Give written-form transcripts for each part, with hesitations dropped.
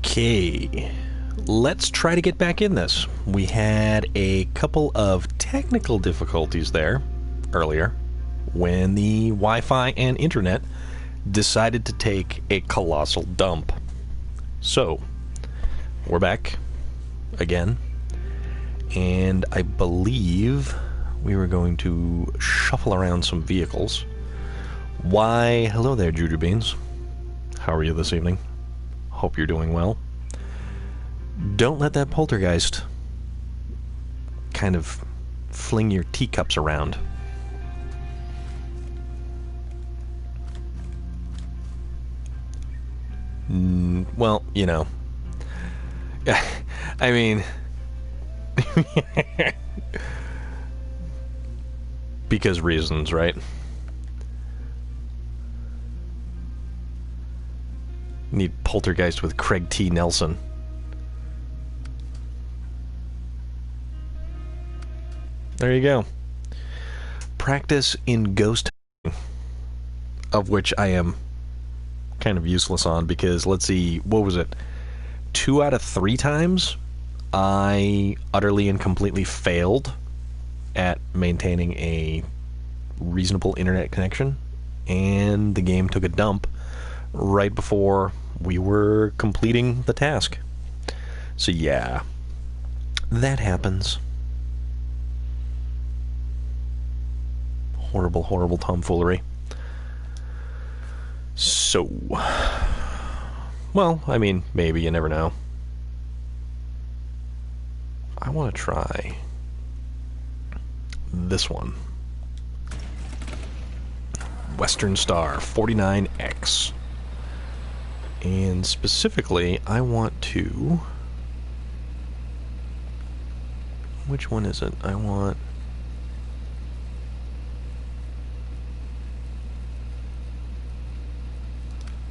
Okay, let's try to get back in this. We had a couple of technical difficulties there earlier when the Wi-Fi and internet decided to take a colossal dump. So, we're back again, and I believe we were going to shuffle around some vehicles. Why, hello there, Juju Beans. How are you this evening? Hope you're doing well. Don't let that poltergeist kind of fling your teacups around. Well, you know. I mean... because reasons, right? Need poltergeist with Craig T. Nelson. There you go. Practice in ghost hunting, of which I am kind of useless on because, let's see, what was it? 2 out of 3 times I utterly and completely failed at maintaining a reasonable internet connection, and the game took a dump right before we were completing the task. So yeah, that happens. Horrible, horrible tomfoolery. So, well, I mean, maybe, you never know. I want to try this one. Western Star 49X. And specifically, I want to... Which one is it? I want...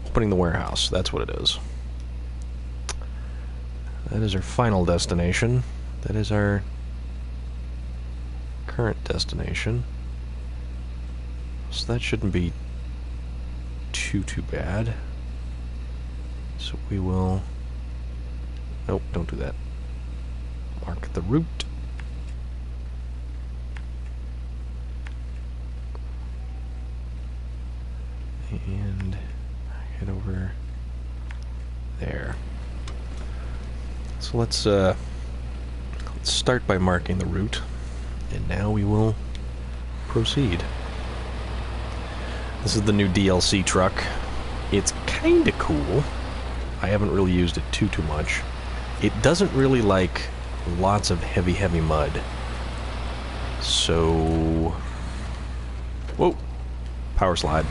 Opening the warehouse. That's what it is. That is our final destination. That is our current destination. So that shouldn't be too bad. So we will... Nope, don't do that. Mark the route. And head over there. So let's start by marking the route. And now we will proceed. This is the new DLC truck. It's kinda cool. I haven't really used it too much. It doesn't really like lots of heavy mud. So... Whoa! Power slide.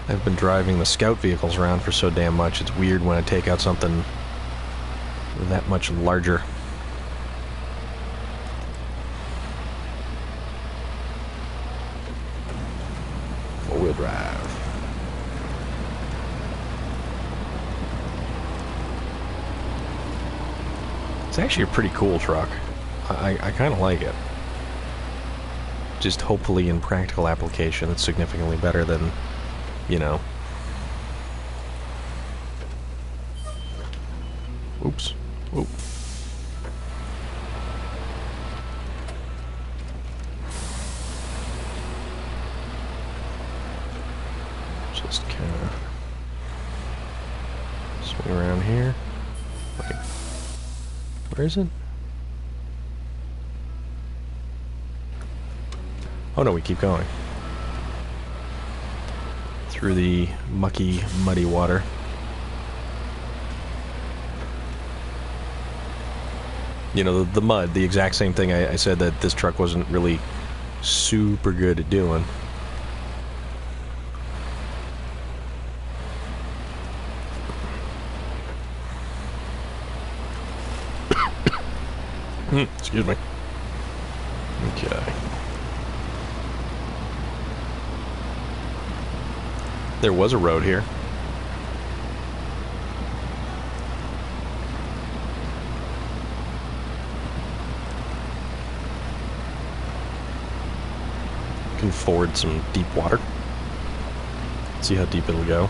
I've been driving the scout vehicles around for so damn much, it's weird when I take out something that much larger. Four-wheel drive. It's actually a pretty cool truck. I kind of like it. Just hopefully in practical application it's significantly better than, you know. Oops. Oop. Just kind of swing around here. Wait. Where is it? Oh no, we keep going. Through the mucky, muddy water. You know, the mud, the exact same thing I said that this truck wasn't really super good at doing. Excuse me. Okay. There was a road here. can ford some deep water. See how deep it'll go.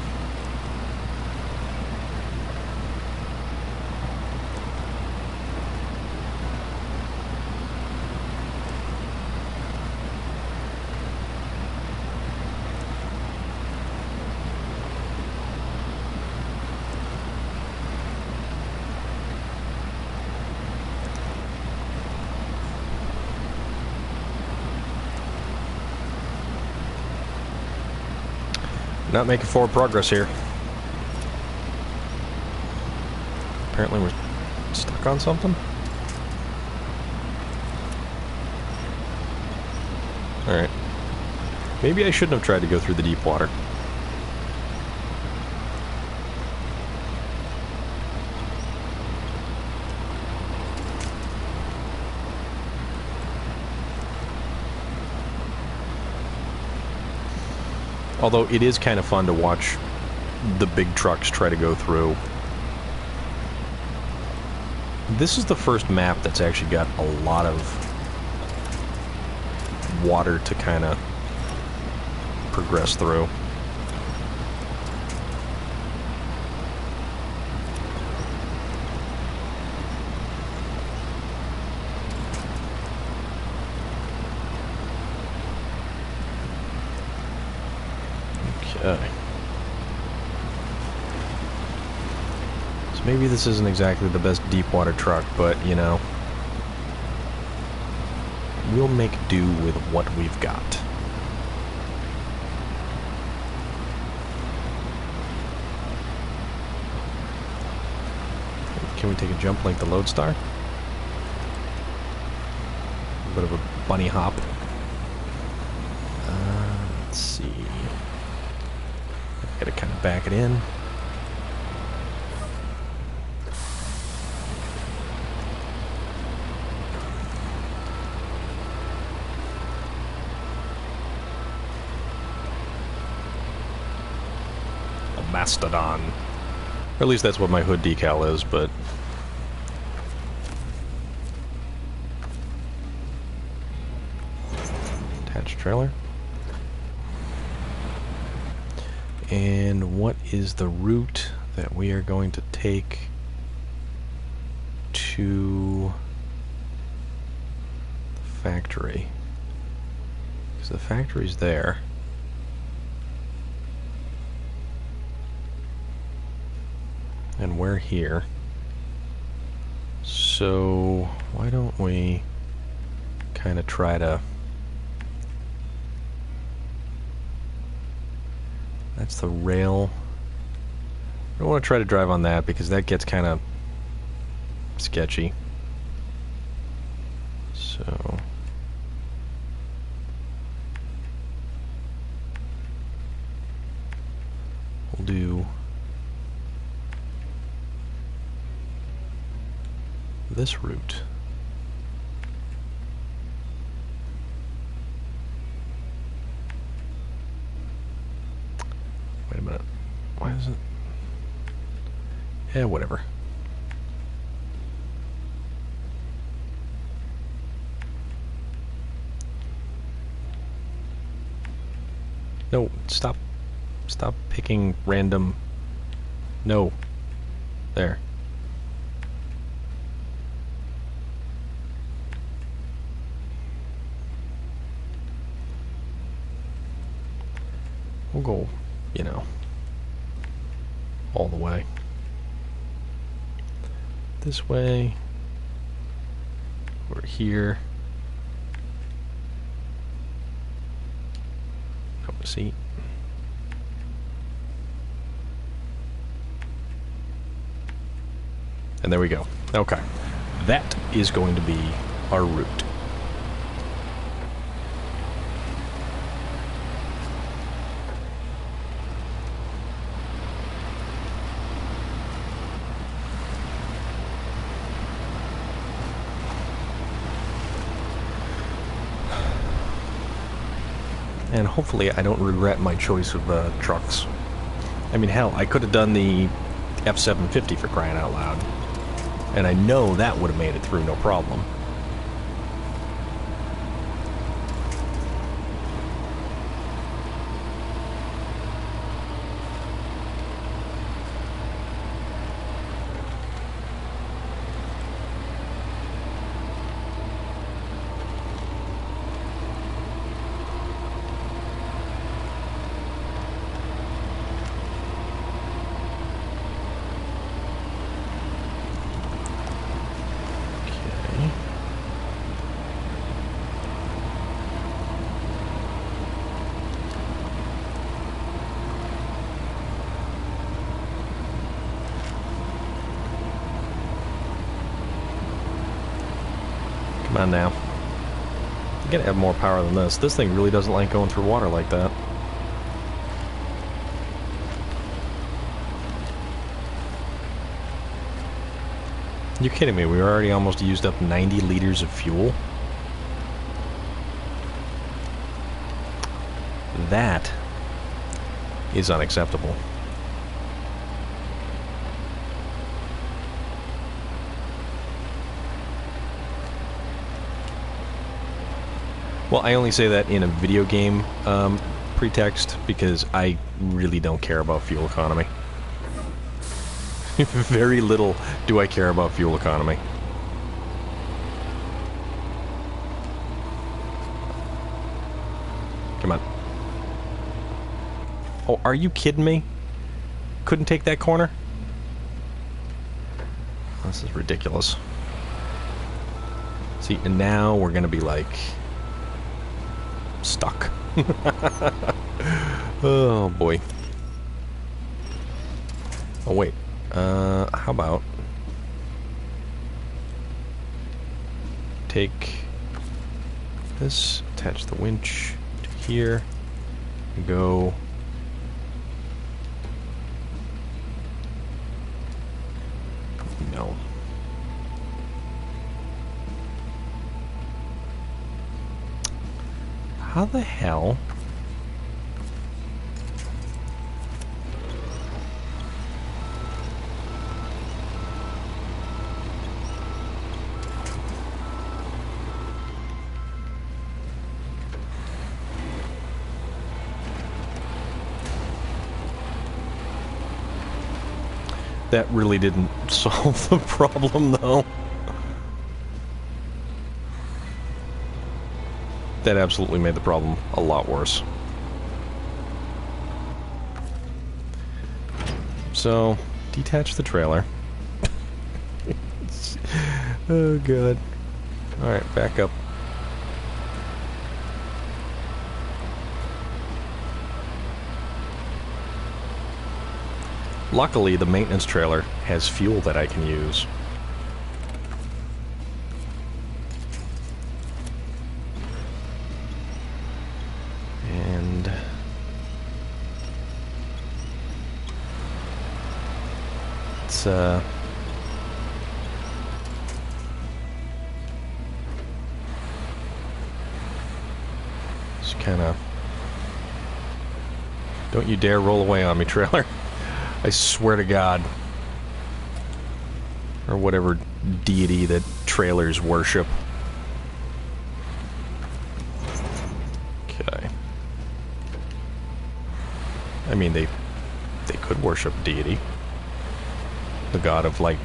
Not making forward progress here. Apparently we're stuck on something. Alright. Maybe I shouldn't have tried to go through the deep water. Although it is kind of fun to watch the big trucks try to go through. This is the first map that's actually got a lot of water to kind of progress through. Okay. So maybe this isn't exactly the best deep water truck, but, you know, we'll make do with what we've got. Can we take a jump like the Lodestar? A bit of a bunny hop. Let's see. Gotta kind of back it in. A mastodon. Or at least that's what my hood decal is, but... Attached trailer. And what is the route that we are going to take to the factory? Because the factory's there. And we're here. So why don't we kind of try to... That's the rail. I don't want to try to drive on that because that gets kind of sketchy. So... we'll do this route. Wait a minute. Why is it? Yeah, whatever. No, stop. Stop picking random... No. There. We'll go, you know, all the way. This way. We're here. Have a seat. And there we go. Okay. That is going to be our route. And hopefully I don't regret my choice of trucks. I mean, hell, I could have done the F-750 for crying out loud. And I know that would have made it through no problem. Come on now. You gotta have more power than this. This thing really doesn't like going through water like that. You're kidding me. We already almost used up 90 liters of fuel. That is unacceptable. Well, I only say that in a video game pretext because I really don't care about fuel economy. Very little do I care about fuel economy. Come on. Oh, are you kidding me? Couldn't take that corner? This is ridiculous. See, and now we're gonna be like stuck. Oh boy. Oh wait. How about take this, attach the winch to here, and go no. How the hell? That really didn't solve the problem, though. That absolutely made the problem a lot worse. So, detach the trailer. Oh, God. Alright, back up. Luckily, the maintenance trailer has fuel that I can use. And it's just kind of, don't you dare roll away on me, trailer. I swear to God. Or whatever deity that trailers worship. Okay. I mean, they could worship deity. The god of, like,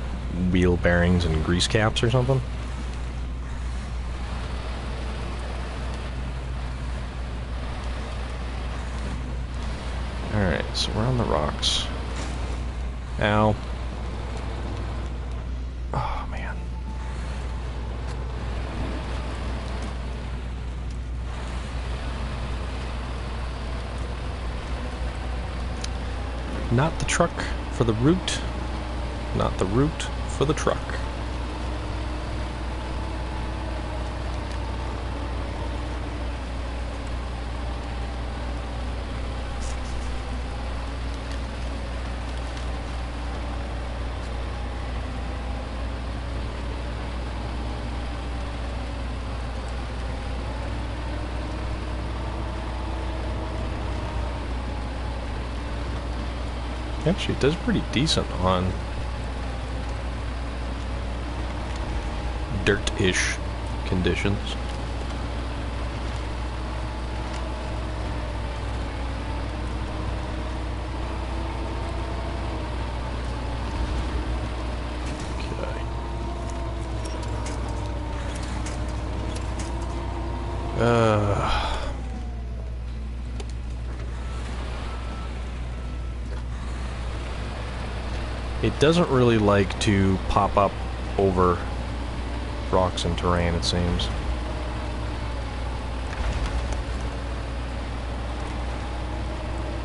wheel bearings and grease caps or something. Alright, so we're on the rocks. Ow. Oh, man. Not the truck for the route. Not the route for the truck. Actually, it does pretty decent on dirt-ish conditions. Okay. It doesn't really like to pop up over rocks and terrain, it seems.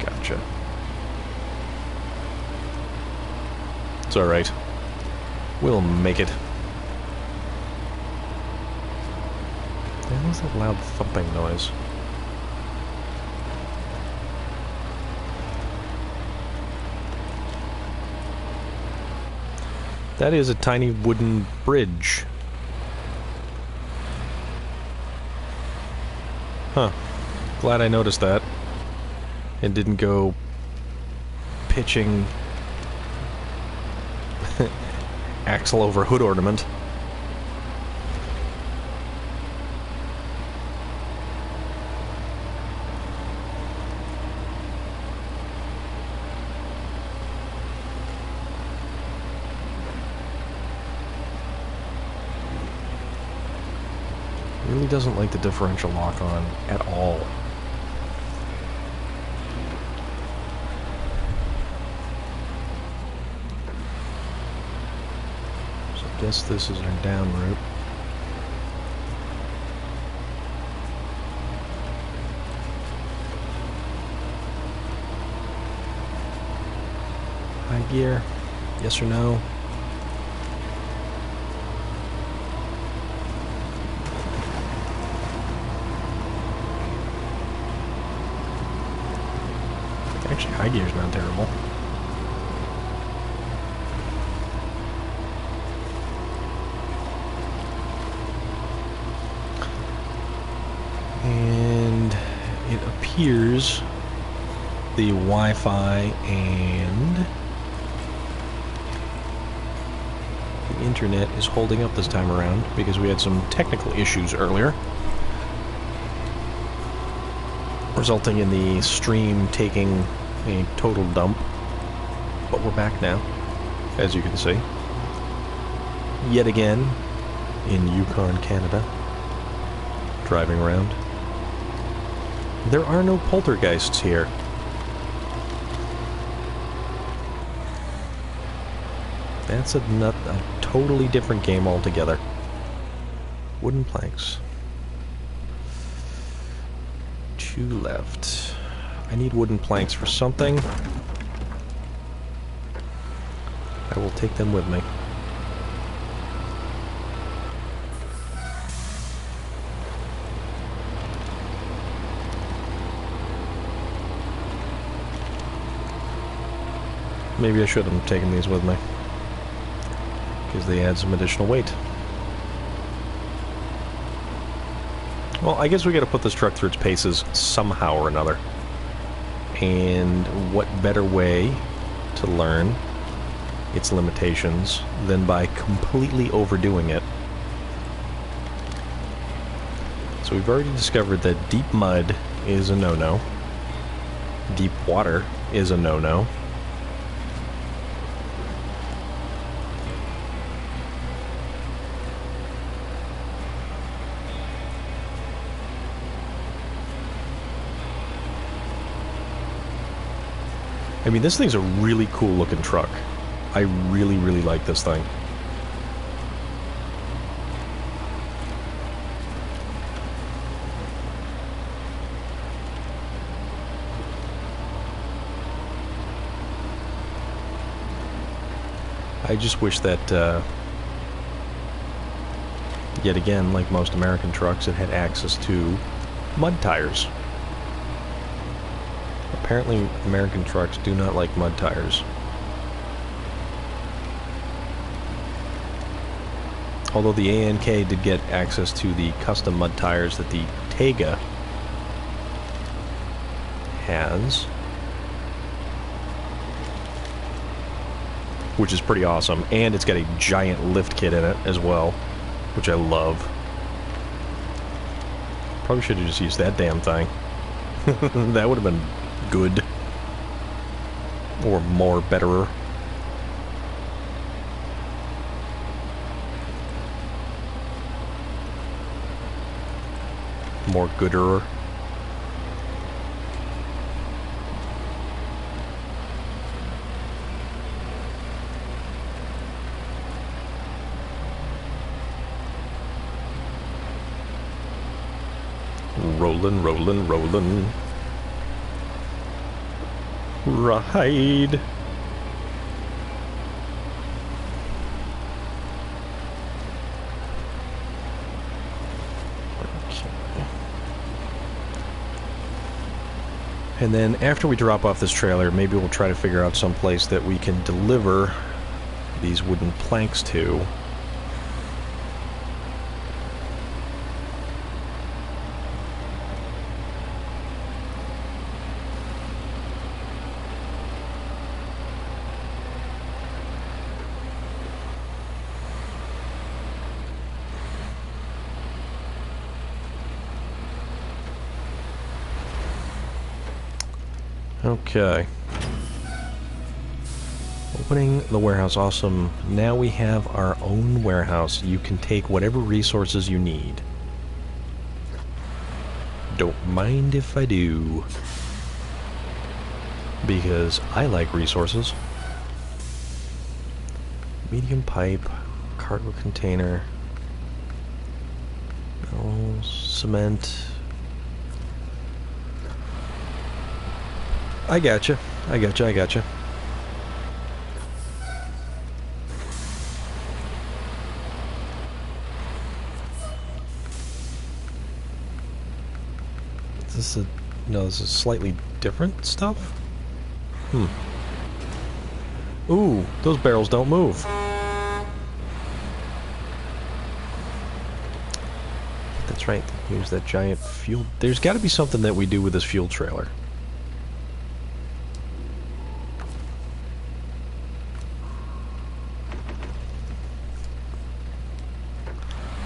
Gotcha. It's alright. We'll make it. What was that loud thumping noise? That is a tiny wooden bridge. Huh. Glad I noticed that. And didn't go pitching axle over hood ornament. Really doesn't like the differential lock on at all. So I guess this is our down route. High gear, yes or no? Actually, high gear's not terrible. And it appears the Wi-Fi and the internet is holding up this time around because we had some technical issues earlier, resulting in the stream taking a total dump. But we're back now, as you can see. Yet again, in Yukon, Canada, driving around. There are no poltergeists here. That's a totally different game altogether. Wooden planks. 2 left. I need wooden planks for something. I will take them with me. Maybe I should have taken these with me, because they add some additional weight. Well, I guess we gotta put this truck through its paces somehow or another. And what better way to learn its limitations than by completely overdoing it? So we've already discovered that deep mud is a no-no. Deep water is a no-no. I mean, this thing's a really cool looking truck. I really, really like this thing. I just wish that, yet again, like most American trucks, it had access to mud tires. Apparently, American trucks do not like mud tires. Although the ANK did get access to the custom mud tires that the Tega has, which is pretty awesome, and it's got a giant lift kit in it as well, which I love. Probably should have just used that damn thing. That would have been good. Or more betterer. More gooderer. Rollin', rollin', rollin'. Ride. Okay. And then after we drop off this trailer, maybe we'll try to figure out some place that we can deliver these wooden planks to. Okay. Opening the warehouse, awesome. Now we have our own warehouse. You can take whatever resources you need. Don't mind if I do. Because I like resources. Medium pipe, cargo container, metal, cement. I gotcha. I gotcha. I gotcha. Is this a... No, this is slightly different stuff? Hmm. Ooh, those barrels don't move. That's right. Here's that giant fuel... There's got to be something that we do with this fuel trailer.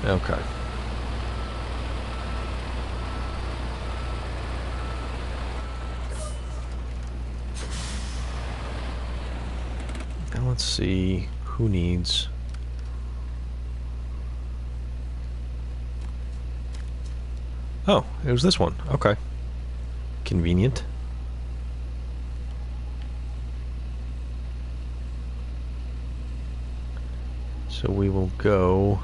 Okay. Now let's see who needs... Oh, it was this one. Okay. Convenient. So we will go...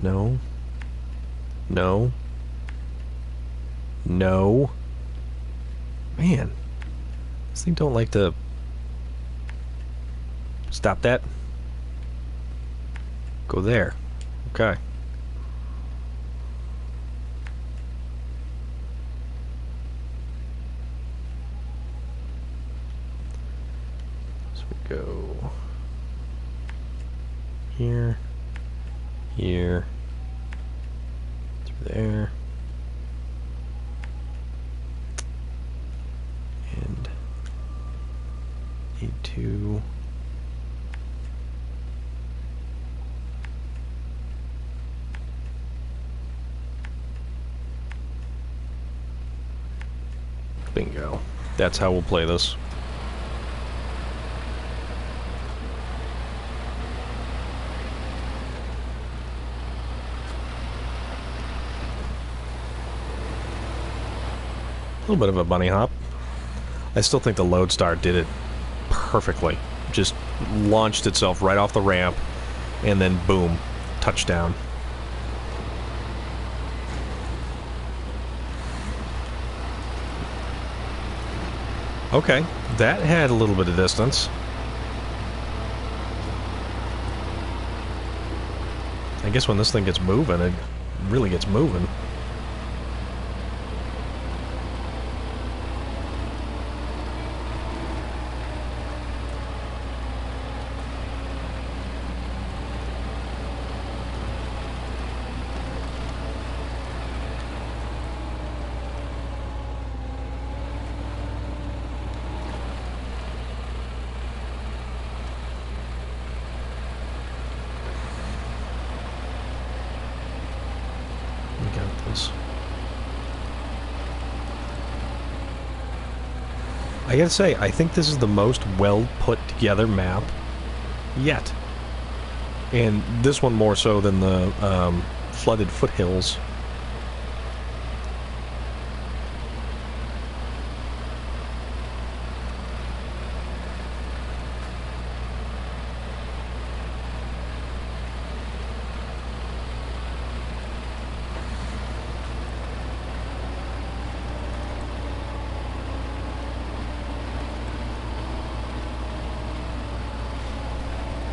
No. No. No. Man. This thing don't like to... Stop that. Go there. Okay. So we go... Here. Here. Through there. And A2. Bingo. That's how we'll play this. A little bit of a bunny hop. I still think the Lodestar did it perfectly. Just launched itself right off the ramp, and then boom, touchdown. Okay, that had a little bit of distance. I guess when this thing gets moving, it really gets moving. I gotta say, I think this is the most well put together map yet. And this one more so than the flooded foothills.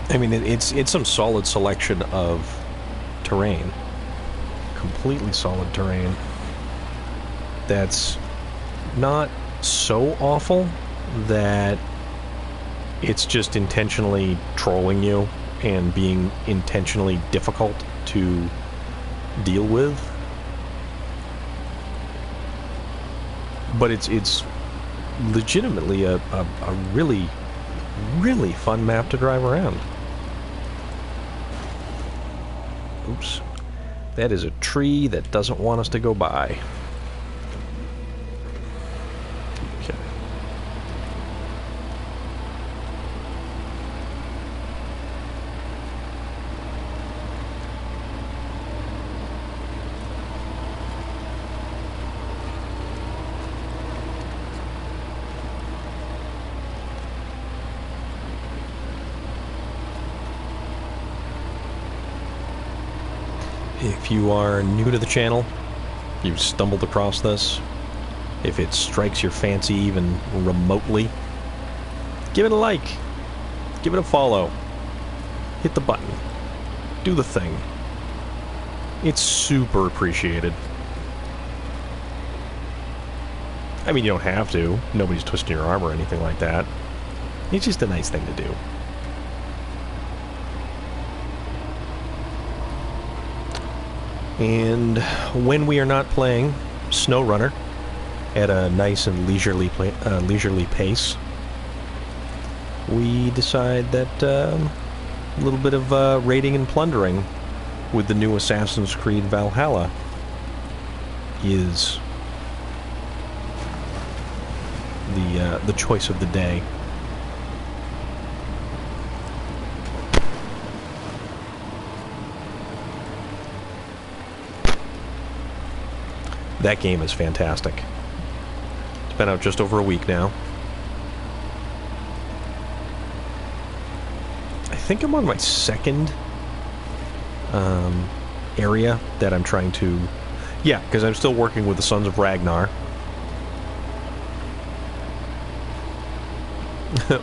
I mean, it's some solid selection of terrain. Completely solid terrain. that's not so awful that it's just intentionally trolling you and being intentionally difficult to deal with. But it's legitimately a really, really fun map to drive around. Oops. That is a tree that doesn't want us to go by. Okay. If you are new to the channel, you've stumbled across this, if it strikes your fancy even remotely, give it a like, give it a follow, hit the button, do the thing. It's super appreciated. I mean, you don't have to. Nobody's twisting your arm or anything like that. It's just a nice thing to do. And when we are not playing SnowRunner at a nice and leisurely pace, we decide that a little bit of raiding and plundering with the new Assassin's Creed Valhalla is the choice of the day. That game is fantastic. It's been out just over a week now. I think I'm on my second area that I'm trying to... Yeah, because I'm still working with the Sons of Ragnar.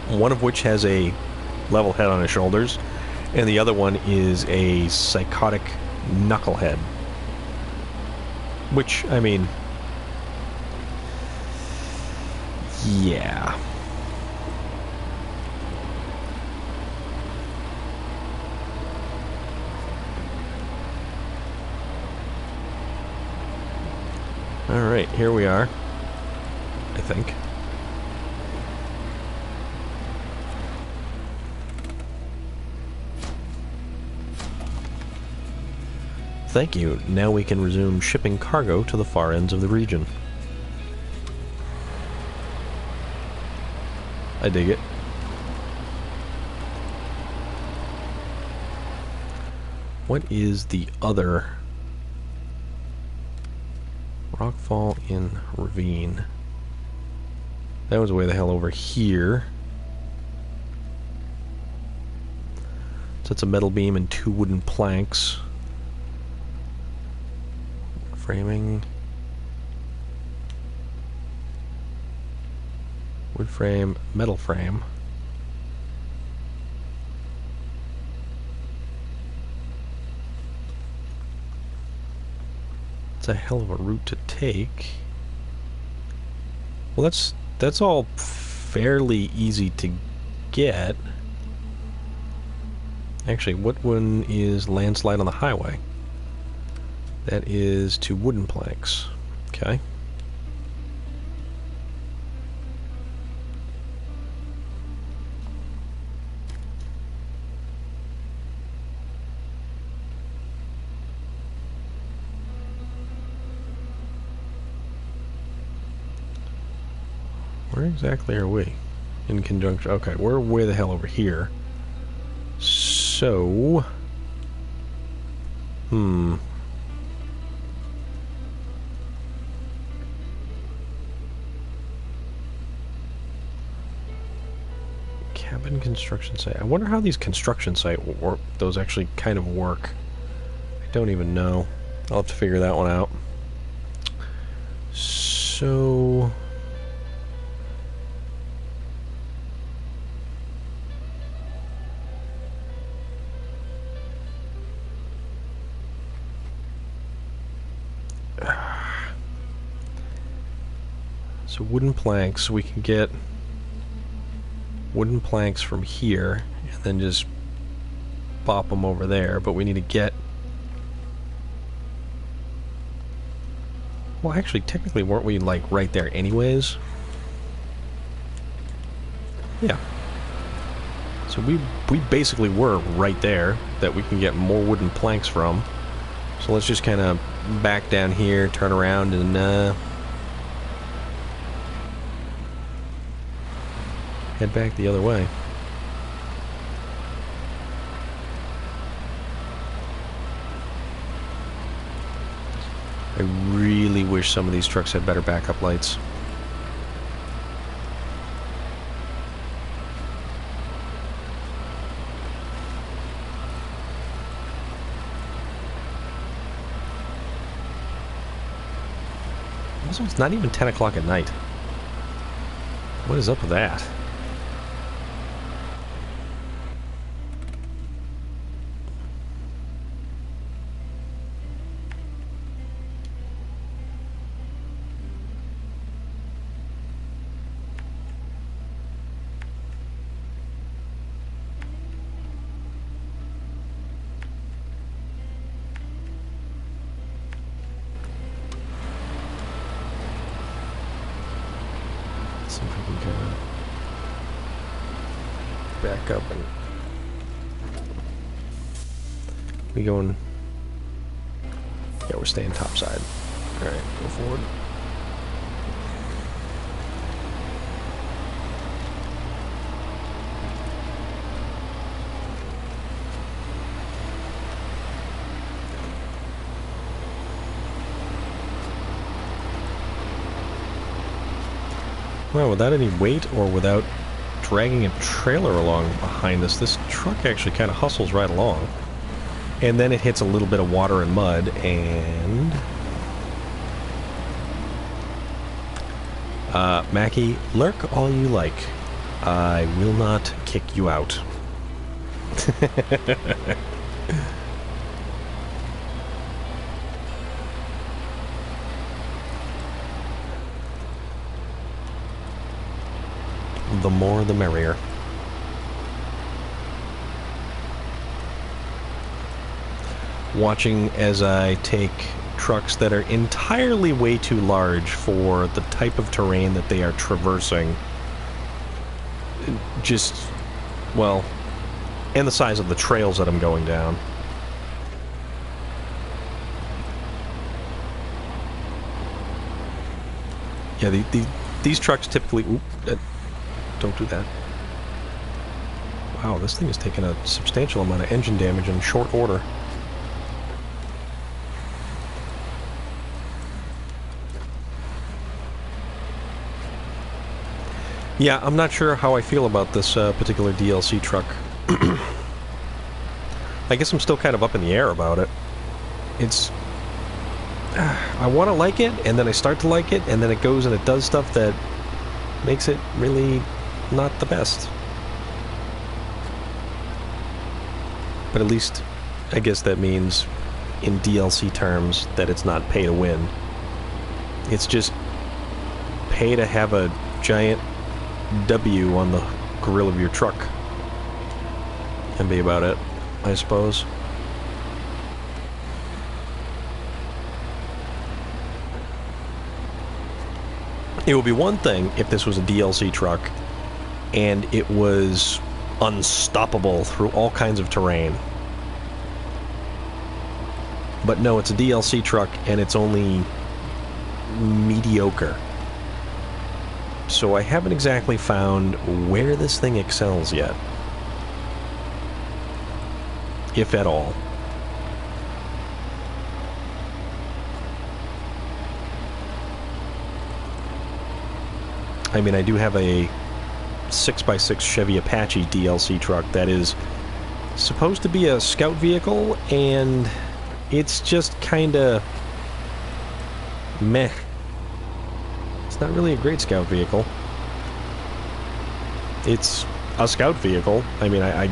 One of which has a level head on his shoulders, and the other one is a psychotic knucklehead. Which, I mean... yeah. Alright, here we are. I think. Thank you. Now we can resume shipping cargo to the far ends of the region. I dig it. What is the other? Rockfall in Ravine. That was way the hell over here. So it's a metal beam and 2 wooden planks. Framing. Wood frame, metal frame. It's a hell of a route to take. Well, that's all fairly easy to get. Actually, what one is landslide on the highway? That is 2 wooden planks. Okay. Where exactly are we? In conjunction... Okay, we're way the hell over here. So... Cabin construction site. I wonder how these construction site work. Those actually kind of work. I don't even know. I'll have to figure that one out. So... So wooden planks, we can get wooden planks from here and then just pop them over there, but we need to get... Well, actually, technically, weren't we, like, right there anyways? Yeah. So we basically were right there that we can get more wooden planks from. So let's just kind of back down here, turn around, and head back the other way. I really wish some of these trucks had better backup lights. Also, it's not even 10 o'clock at night. What is up with that? See if we can kind of back up and we going. Yeah, we're staying topside. All right, go forward. Well, without any weight or without dragging a trailer along behind us, this truck actually kind of hustles right along. And then it hits a little bit of water and mud, and... Mackie, lurk all you like. I will not kick you out. The more the merrier. Watching as I take trucks that are entirely way too large for the type of terrain that they are traversing. Just, well, and the size of the trails that I'm going down. Yeah, these trucks typically... Oop, don't do that. Wow, this thing is taking a substantial amount of engine damage in short order. Yeah, I'm not sure how I feel about this particular DLC truck. I guess I'm still kind of up in the air about it. It's... I want to like it, and then I start to like it, and then it goes and it does stuff that makes it really not the best. But at least, I guess that means, in DLC terms, that it's not pay to win. It's just pay to have a giant W on the grill of your truck. And be about it, I suppose. It would be one thing if this was a DLC truck and it was unstoppable through all kinds of terrain. But no, it's a DLC truck and it's only mediocre. So I haven't exactly found where this thing excels yet. If at all. I mean, I do have a 6x6 Chevy Apache DLC truck that is supposed to be a scout vehicle, and it's just kinda meh. It's not really a great scout vehicle. It's a scout vehicle. I mean, I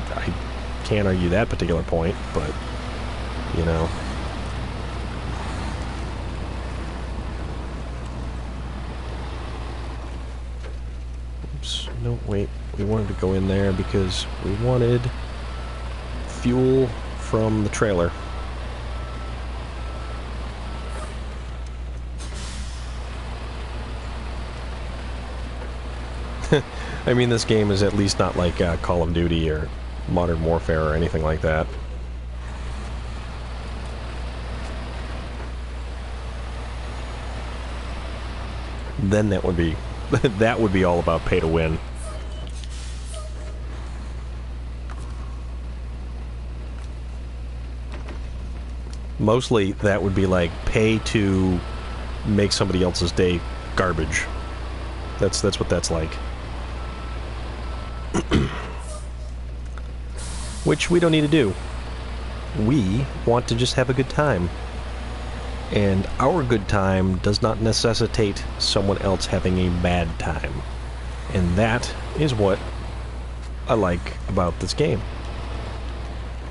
can't argue that particular point, but, you know. No, wait. We wanted to go in there because we wanted fuel from the trailer. I mean, this game is at least not like Call of Duty or Modern Warfare or anything like that. Then that would be that would be all about pay to win. Mostly that would be like pay to make somebody else's day garbage. That's what that's like. Which we don't need to do. We want to just have a good time. And our good time does not necessitate someone else having a bad time. And that is what I like about this game.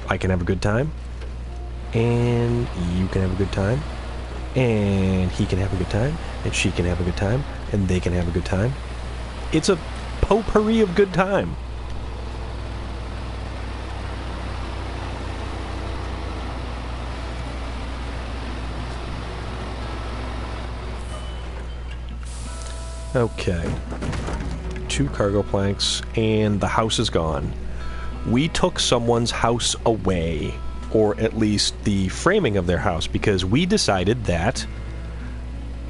I can have a good time, and you can have a good time, and he can have a good time, and she can have a good time, and they can have a good time. It's a potpourri of good time. Okay. 2 cargo planks, and the house is gone. We took someone's house away, or at least the framing of their house, because we decided that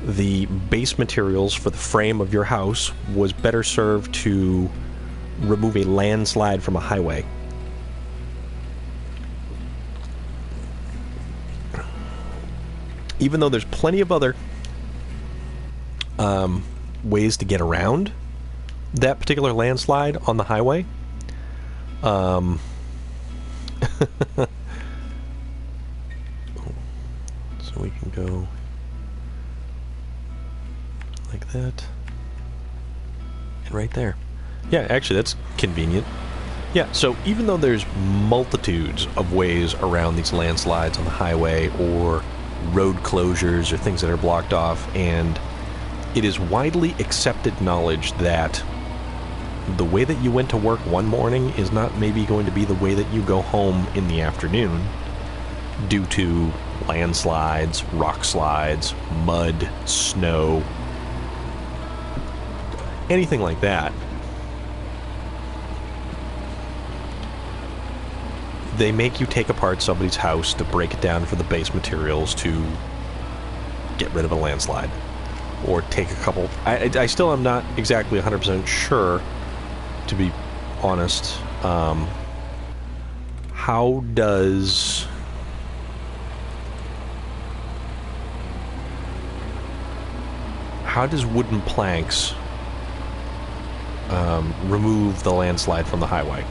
the base materials for the frame of your house was better served to remove a landslide from a highway. Even though there's plenty of other ways to get around that particular landslide on the highway. So we can go like that. And right there. Yeah, actually that's convenient. Yeah, so even though there's multitudes of ways around these landslides on the highway or road closures or things that are blocked off, and it is widely accepted knowledge that the way that you went to work one morning is not maybe going to be the way that you go home in the afternoon due to landslides, rock slides, mud, snow, anything like that. They make you take apart somebody's house to break it down for the base materials to get rid of a landslide. Or take a couple... I still am not exactly 100% sure, to be honest. How does... How does wooden planks remove the landslide from the highway?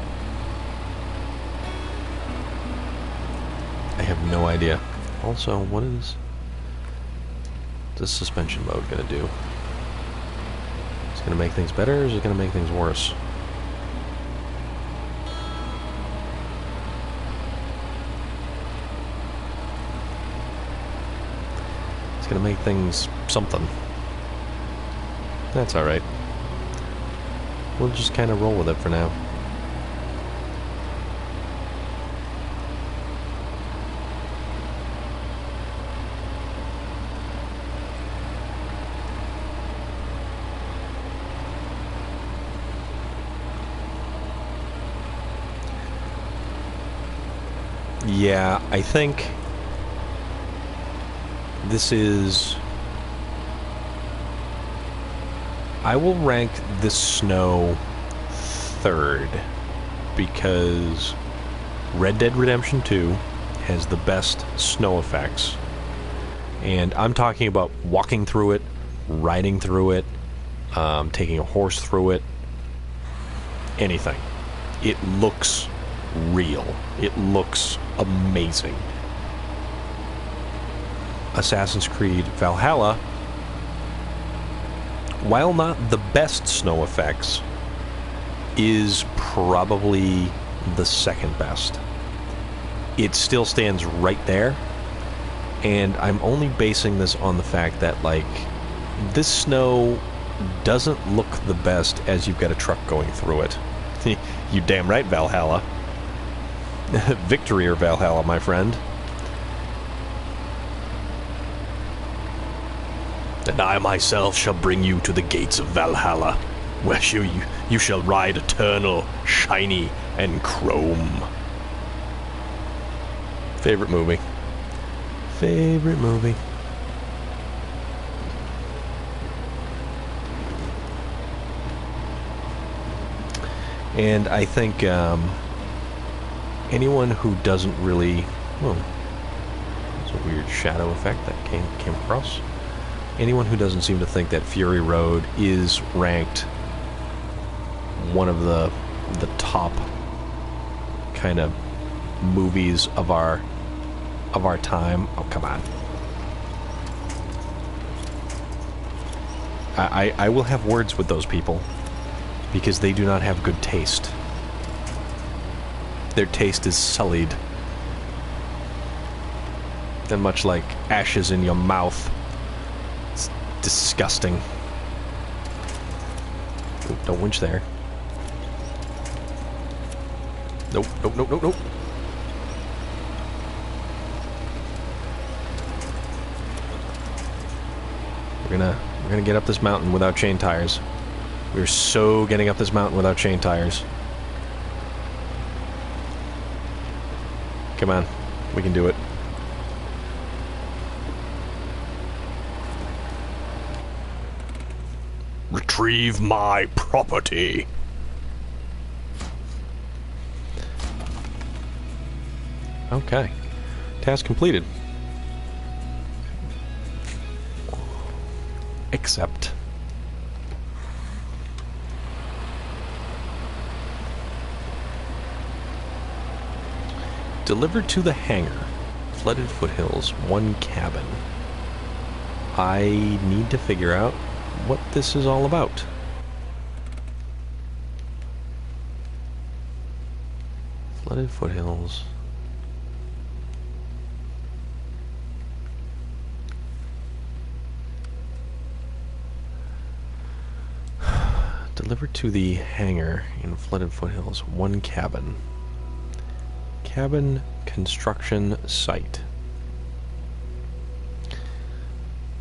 I have no idea. Also, what is this suspension mode going to do? It's going to make things better, or is it going to make things worse? It's going to make things something. That's alright. We'll just kind of roll with it for now. Yeah, I think this is... I will rank this snow third because Red Dead Redemption 2 has the best snow effects. And I'm talking about walking through it, riding through it, taking a horse through it, anything. It looks real. It looks amazing. Assassin's Creed Valhalla, while not the best snow effects, is probably the second best. It still stands right there, and I'm only basing this on the fact that, like, this snow doesn't look the best as you've got a truck going through it. You damn right, Valhalla. Victory or Valhalla, my friend. And I myself shall bring you to the gates of Valhalla, where you shall ride eternal, shiny, and chrome. Favorite movie. Favorite movie. And I think anyone who doesn't really... Oh, there's a weird shadow effect that came across. Anyone who doesn't seem to think that Fury Road is ranked one of the top kind of movies of our time. Oh, come on. I will have words with those people because they do not have good taste. Their taste is sullied. And much like ashes in your mouth. It's disgusting. Ooh, don't winch there. Nope, nope, nope, nope, nope. We're gonna get up this mountain without chain tires. We're so getting up this mountain without chain tires. Come on, we can do it. Retrieve my property. Okay. Task completed. Except... delivered to the hangar. Flooded foothills, 1 cabin. I need to figure out what this is all about. Flooded foothills. Delivered to the hangar in flooded foothills, 1 cabin. Cabin construction site.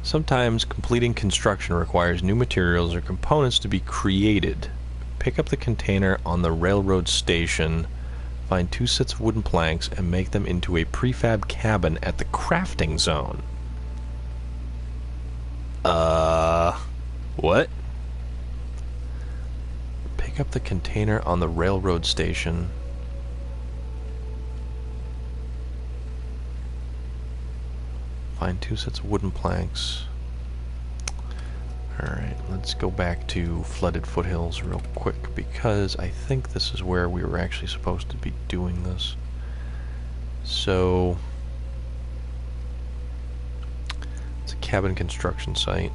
Sometimes completing construction requires new materials or components to be created. Pick up the container on the railroad station, find 2 sets of wooden planks, and make them into a prefab cabin at the crafting zone. What? Pick up the container on the railroad station. Find 2 sets of wooden planks. Alright, let's go back to Flooded Foothills real quick, because I think this is where we were actually supposed to be doing this. So... it's a cabin construction site.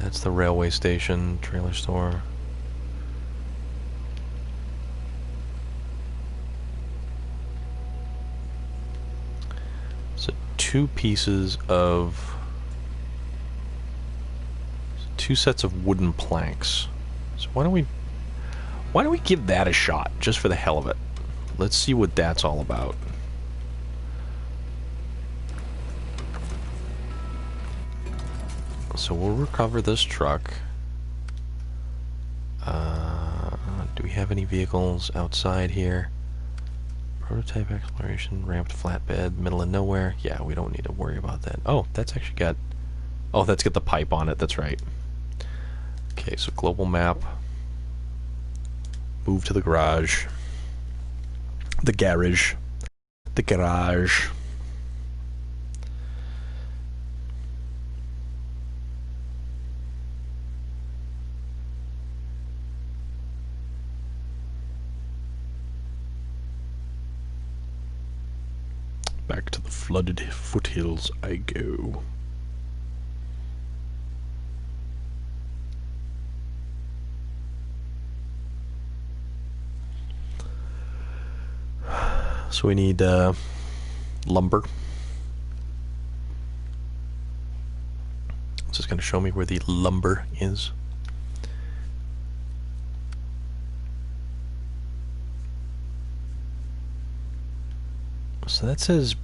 That's the railway station, trailer store. So 2 pieces of... 2 sets of wooden planks. So why don't we give that a shot, just for the hell of it. Let's see what that's all about. So we'll recover this truck. Do we have any vehicles outside here? Prototype exploration, ramped flatbed, middle of nowhere. Yeah, we don't need to worry about that. Oh, that's actually got... oh, that's got the pipe on it, that's right. Okay, so global map. Move to the garage. The garage. The garage. Back to the flooded foothills I go. So we need lumber. It's is going to show me where the lumber is. So that says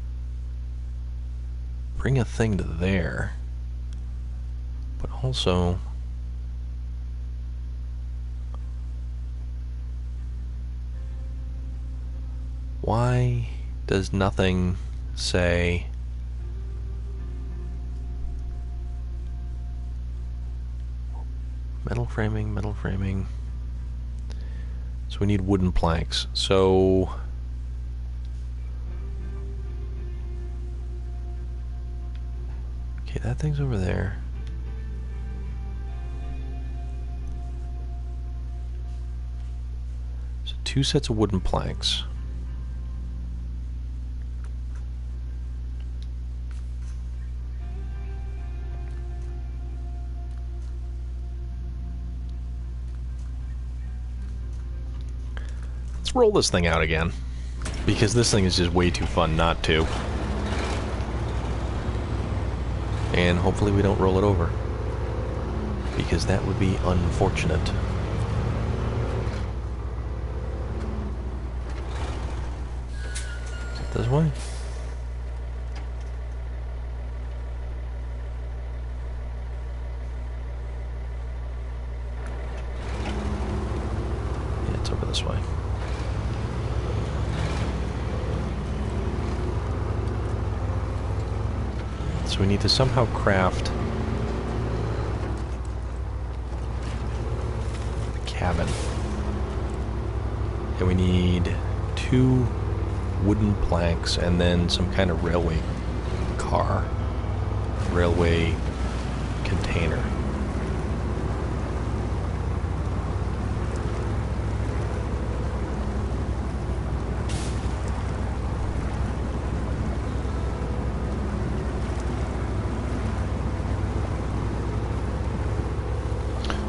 bring a thing to there, but also why does nothing say metal framing, metal framing? So we need wooden planks. So okay, that thing's over there. So 2 sets of wooden planks. Let's roll this thing out again, because this thing is just way too fun not to. And hopefully we don't roll it over, because that would be unfortunate. Is it this way? Yeah, it's over this way. So we need to somehow craft a cabin. And we need 2 wooden planks and then some kind of railway car, railway container.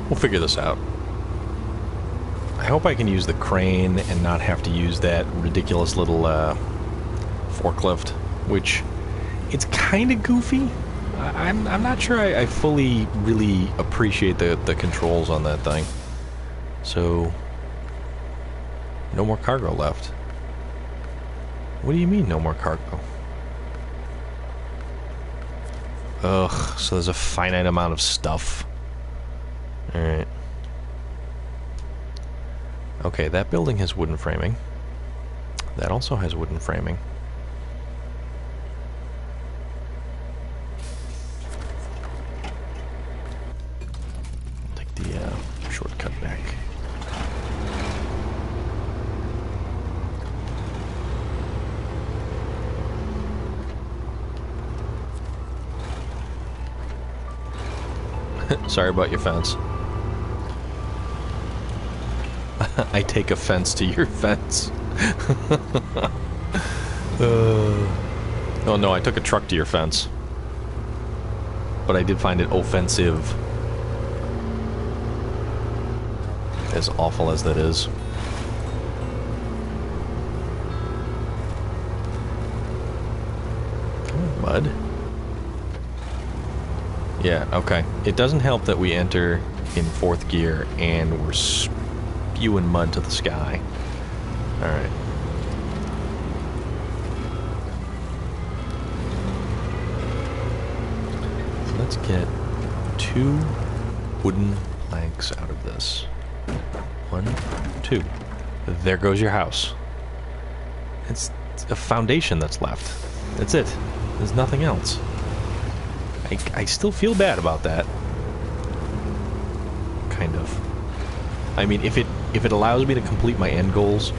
We'll figure this out. I hope I can use the crane and not have to use that ridiculous little forklift, which it's kind of goofy. I'm not sure I fully really appreciate the controls on that thing. So, no more cargo left. What do you mean, no more cargo? Ugh, so there's a finite amount of stuff. Alright. Okay, that building has wooden framing. That also has wooden framing. Take the shortcut back. Sorry about your fence. I take offense to your fence. Oh no, I took a truck to your fence. But I did find it offensive. As awful as that is. Come on, bud. Yeah, okay. It doesn't help that we enter in 4th gear and we're spewing mud to the sky. Alright. So let's get 2 wooden planks out of this. 1, 2. There goes your house. It's a foundation that's left. That's it. There's nothing else. I still feel bad about that. Kind of. I mean, if it allows me to complete my end goals,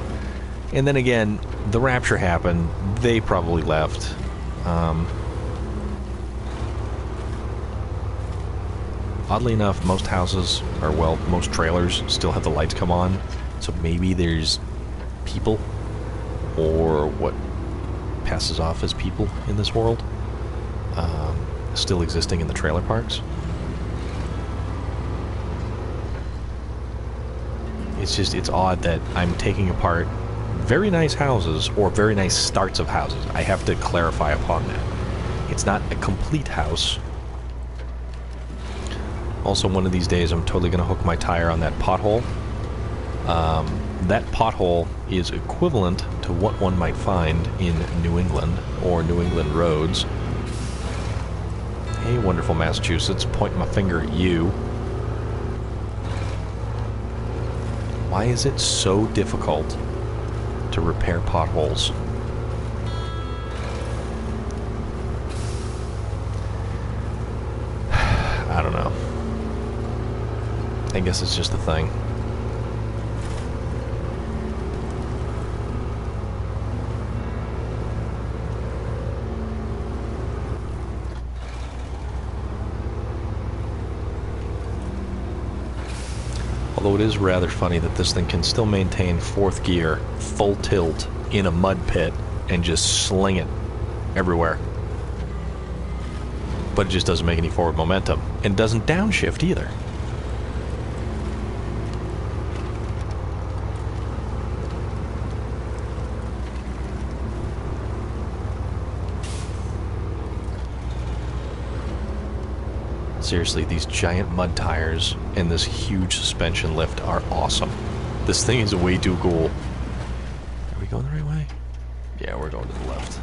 and then again, the rapture happened, they probably left. Oddly enough, most houses, or well, most trailers still have the lights come on, so maybe there's people, or what passes off as people in this world, still existing in the trailer parks. It's just, it's odd that I'm taking apart very nice houses, or very nice starts of houses. I have to clarify upon that. It's not a complete house. Also, one of these days, I'm totally going to hook my tire on that pothole. That pothole is equivalent to what one might find in New England or New England roads. Hey, wonderful Massachusetts, pointing my finger at you. Why is it so difficult to repair potholes? I don't know. I guess it's just a thing. Although it is rather funny that this thing can still maintain 4th gear, full tilt, in a mud pit, and just sling it everywhere. But it just doesn't make any forward momentum, and doesn't downshift either. Seriously, these giant mud tires and this huge suspension lift are awesome. This thing is way too cool. Are we going the right way? Yeah, we're going to the left.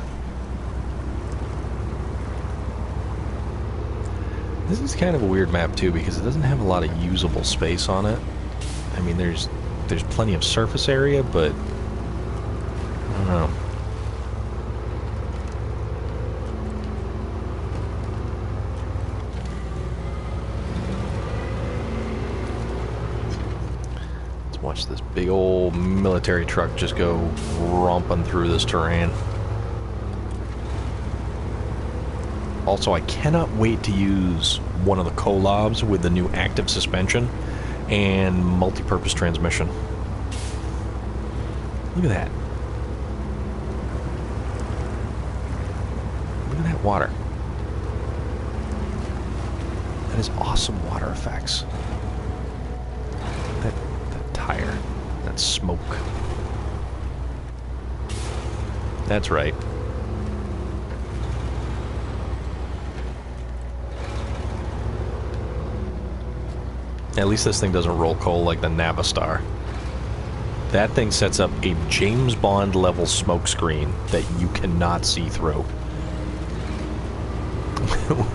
This is kind of a weird map too because it doesn't have a lot of usable space on it. I mean, there's plenty of surface area, but I don't know. Watch this big old military truck just go romping through this terrain. Also, I cannot wait to use one of the collabs with the new active suspension and multi-purpose transmission. Look at that. Look at that water. That is awesome water effects. That tire. That smoke. That's right. At least this thing doesn't roll coal like the Navistar. That thing sets up a James Bond level smoke screen that you cannot see through.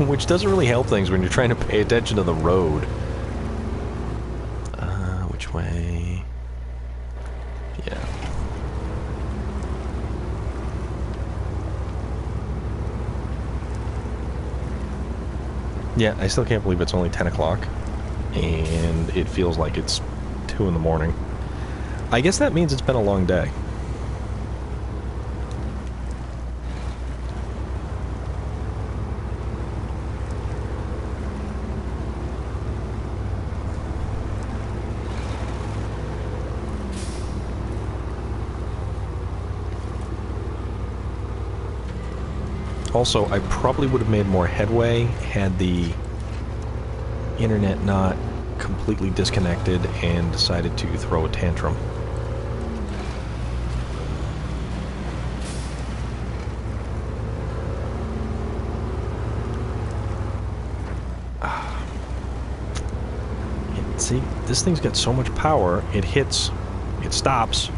Which doesn't really help things when you're trying to pay attention to the road. Which way? Yeah. Yeah, I still can't believe it's only 10 o'clock. And it feels like it's 2 in the morning. I guess that means it's been a long day. Also, I probably would have made more headway had the internet not completely disconnected and decided to throw a tantrum. See, this thing's got so much power, it hits, it stops,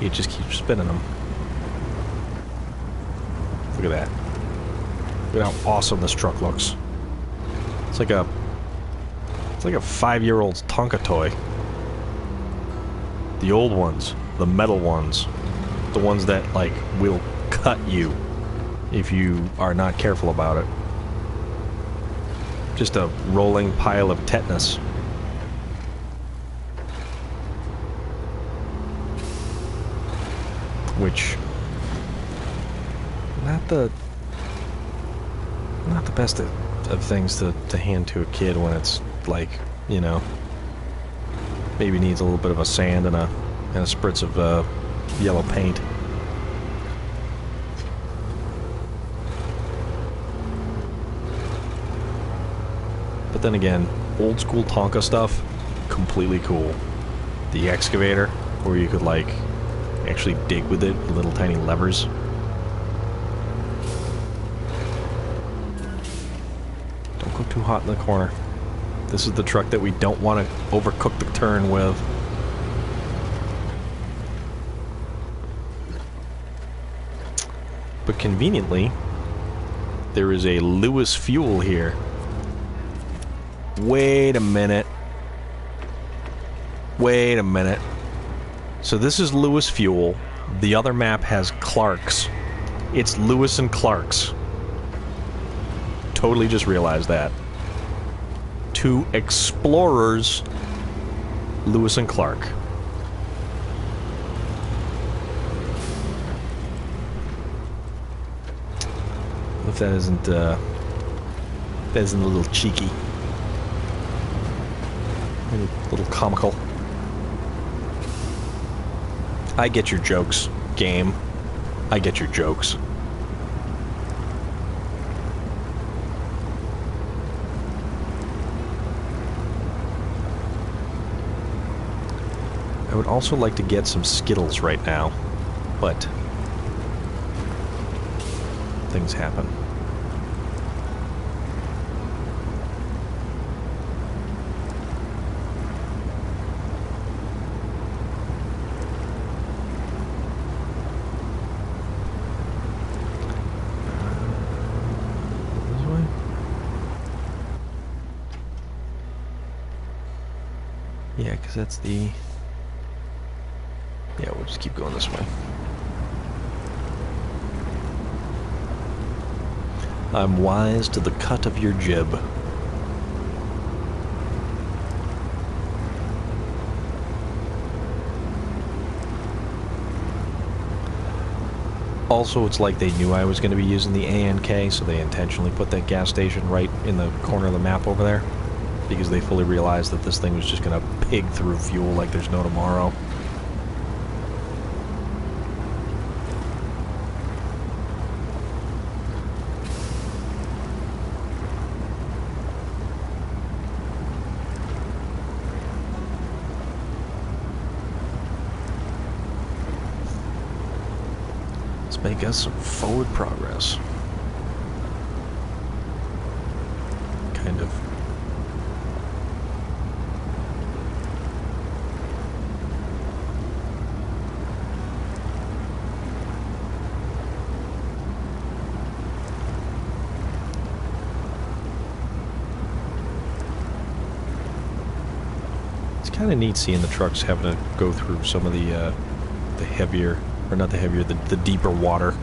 it just keeps spinning them. Look at that. Look at how awesome this truck looks. It's like a 5-year-old's Tonka toy. The old ones, the metal ones, the ones that, like, will cut you if you are not careful about it. Just a rolling pile of tetanus. Which, not the best of things to hand to a kid when it's like, you know, maybe needs a little bit of a sand and a spritz of yellow paint. But then again, old school Tonka stuff, completely cool. The excavator, where you could like actually dig with it with little tiny levers. Don't go too hot in the corner. This is the truck that we don't want to overcook the turn with. But conveniently, there is a Lewis fuel here. Wait a minute. Wait a minute. So this is Lewis fuel. The other map has Clark's. It's Lewis and Clark's. Totally just realized that. Two explorers, Lewis and Clark. If that isn't a little cheeky, a little comical. I get your jokes, game. I get your jokes. I would also like to get some Skittles right now, but things happen. This way? Yeah, because that's the... Yeah, we'll just keep going this way. I'm wise to the cut of your jib. Also, it's like they knew I was going to be using the ANK, so they intentionally put that gas station right in the corner of the map over there, because they fully realized that this thing was just going to pig through fuel like there's no tomorrow. Make us some forward progress. Kind of. It's kind of neat seeing the trucks having to go through some of the heavier, or not the heavier, the deeper water.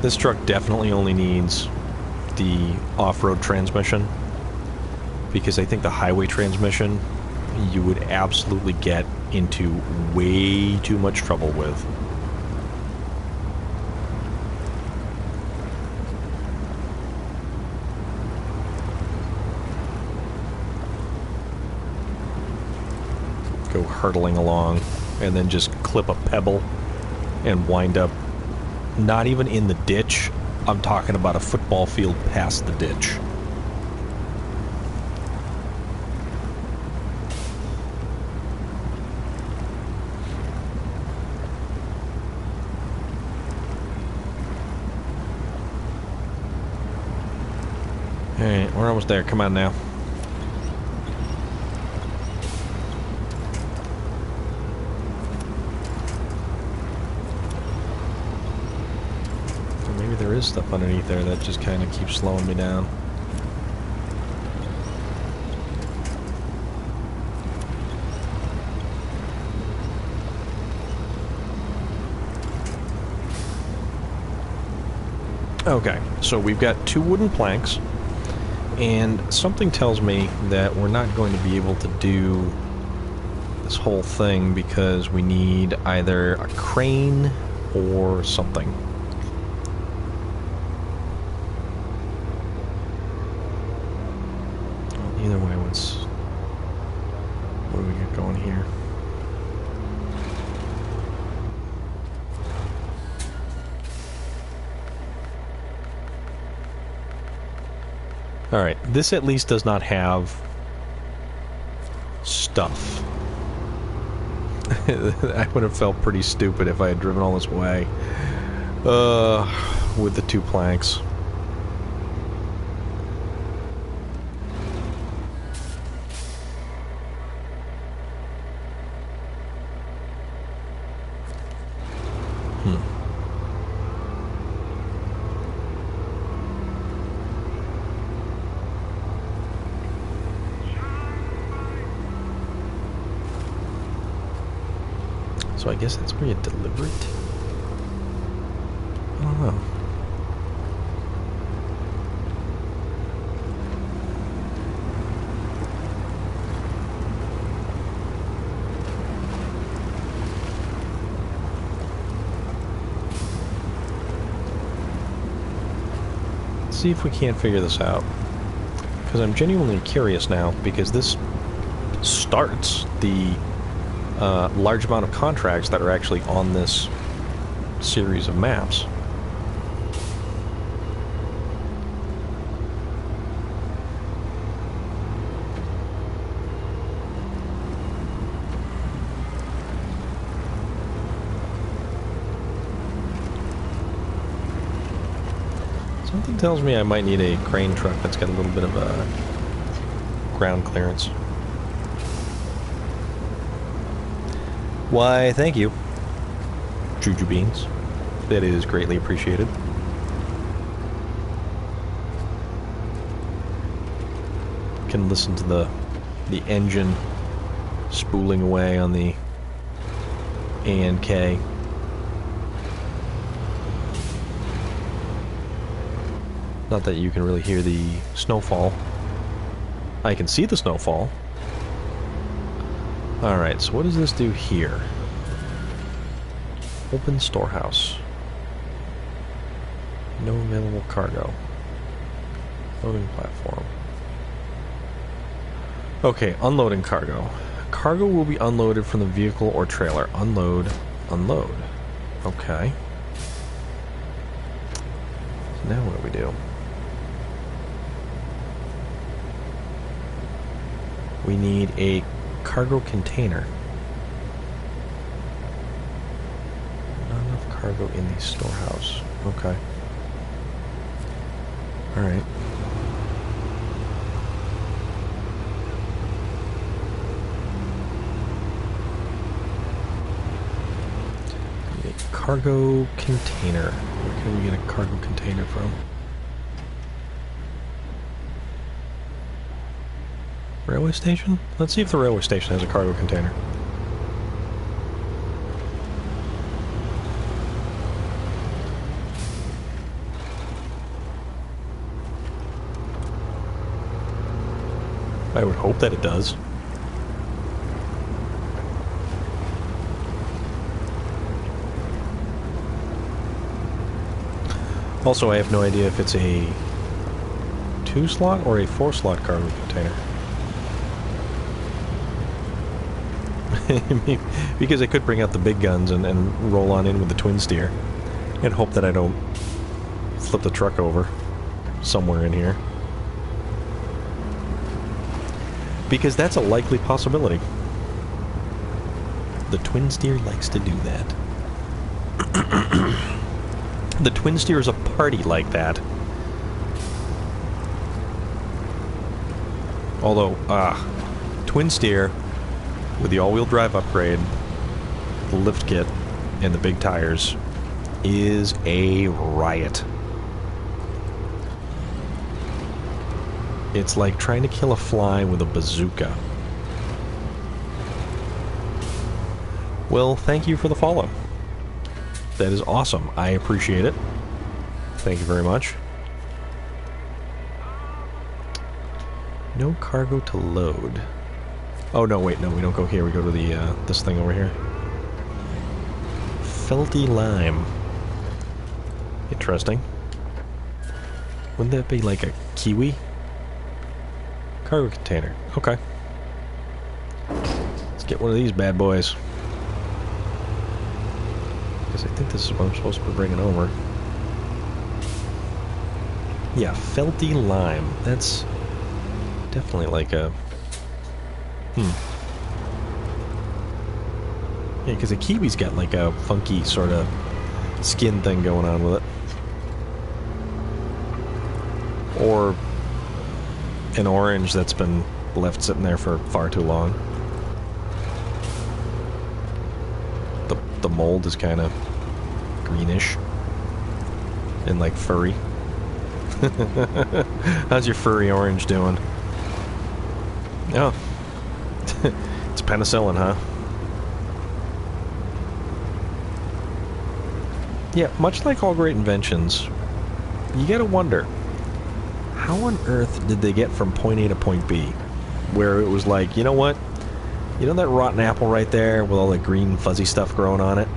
This truck definitely only needs the off-road transmission, because I think the highway transmission you would absolutely get into way too much trouble with. Go hurtling along and then just clip a pebble and wind up not even in the ditch. I'm talking about a football field past the ditch. Alright, we're almost there. Come on now. There is stuff underneath there that just kind of keeps slowing me down. Okay, so we've got 2 wooden planks, and something tells me that we're not going to be able to do this whole thing because we need either a crane or something. Either way, going here. Alright, this at least does not have stuff. I would have felt pretty stupid if I had driven all this way with the 2 planks. So I guess that's where you deliver it? I don't know. Let's see if we can't figure this out. Because I'm genuinely curious now, because this starts the large amount of contracts that are actually on this series of maps. Something tells me I might need a crane truck that's got a little bit of a ground clearance. Why, thank you, Juju Beans. That is greatly appreciated. Can listen to the engine spooling away on the A&K. Not that you can really hear the snowfall. I can see the snowfall. Alright, so what does this do here? Open storehouse. No available cargo. Loading platform. Okay, unloading cargo. Cargo will be unloaded from the vehicle or trailer. Unload, unload. Okay. So now what do we do? We need a cargo container. Not enough cargo in the storehouse. Okay. Alright. A cargo container. Where can we get a cargo container from? Railway station? Let's see if the railway station has a cargo container. I would hope that it does. Also, I have no idea if it's a 2-slot or a 4-slot cargo container. Because I could bring out the big guns and roll on in with the twin steer and hope that I don't flip the truck over somewhere in here. Because that's a likely possibility. The twin steer likes to do that. The twin steer is a party like that. Although, twin steer with the all-wheel drive upgrade, the lift kit, and the big tires is a riot. It's like trying to kill a fly with a bazooka. Well, thank you for the follow. That is awesome. I appreciate it. Thank you very much. No cargo to load. Oh, no, wait, no, we don't go here. We go to the, this thing over here. Felty lime. Interesting. Wouldn't that be like a kiwi? Cargo container. Okay. Let's get one of these bad boys. Because I think this is what I'm supposed to be bringing over. Yeah, felty lime. That's definitely like a... Yeah, because a kiwi's got like a funky sort of skin thing going on with it. Or an orange that's been left sitting there for far too long. The mold is kind of greenish and like furry. How's your furry orange doing? Oh, it's penicillin, huh? Yeah, much like all great inventions, you gotta wonder, how on earth did they get from point A to point B? Where it was like, you know what? You know that rotten apple right there with all the green fuzzy stuff growing on it?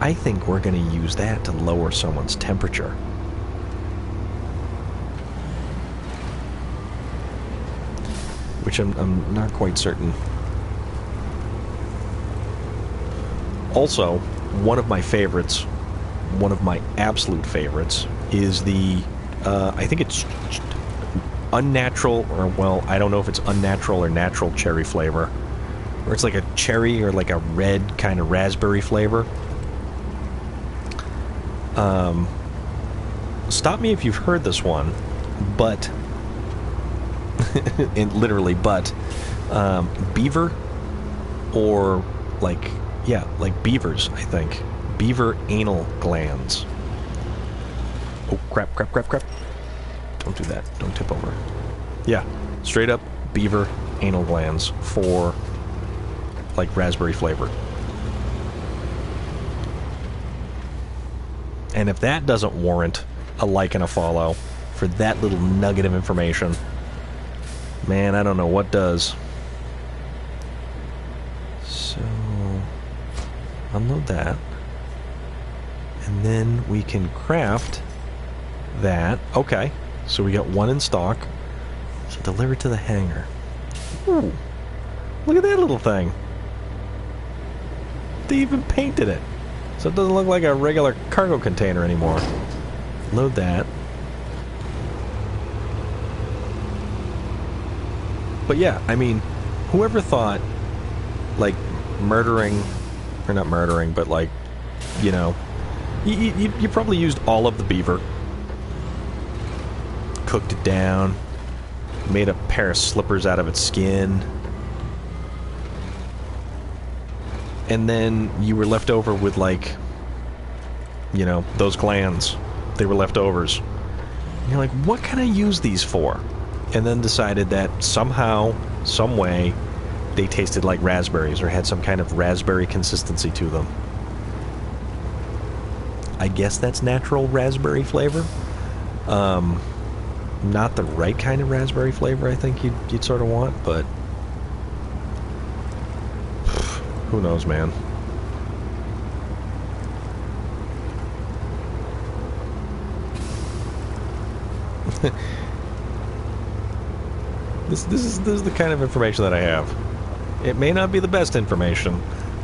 I think we're going to use that to lower someone's temperature. Which I'm not quite certain. Also, one of my favorites, one of my absolute favorites, is the, I think it's unnatural, or, well, I don't know if it's unnatural or natural cherry flavor. Or it's like a cherry or like a red kind of raspberry flavor. Stop me if you've heard this one, but, and literally, but, beaver, or like, yeah, like beavers, I think. Beaver anal glands. Oh, crap, crap, crap, crap. Don't do that. Don't tip over. Yeah, straight up beaver anal glands for like raspberry flavor. And if that doesn't warrant a like and a follow for that little nugget of information, man, I don't know what does. So, unload that. And then we can craft that. Okay, so we got one in stock. So deliver to the hangar. Ooh, look at that little thing. They even painted it, so it doesn't look like a regular cargo container anymore. Load that. But yeah, I mean, whoever thought, like, murdering, or not murdering, but like, you know, you probably used all of the beaver, cooked it down, made a pair of slippers out of its skin, and then you were left over with, like, you know, those glands. They were leftovers. And you're like, what can I use these for? And then decided that somehow, some way, they tasted like raspberries or had some kind of raspberry consistency to them. I guess that's natural raspberry flavor. Not the right kind of raspberry flavor I think you'd sort of want, but who knows, man. This is the kind of information that I have. It may not be the best information,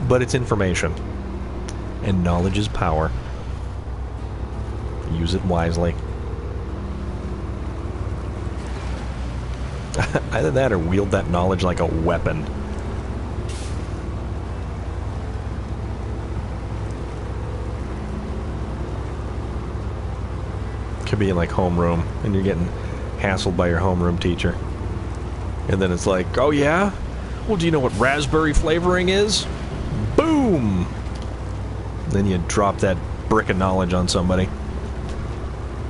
but it's information. And knowledge is power. Use it wisely. Either that or wield that knowledge like a weapon. Could be in like homeroom, and you're getting hassled by your homeroom teacher. And then it's like, oh yeah? Well, do you know what raspberry flavoring is? Boom! Then you drop that brick of knowledge on somebody.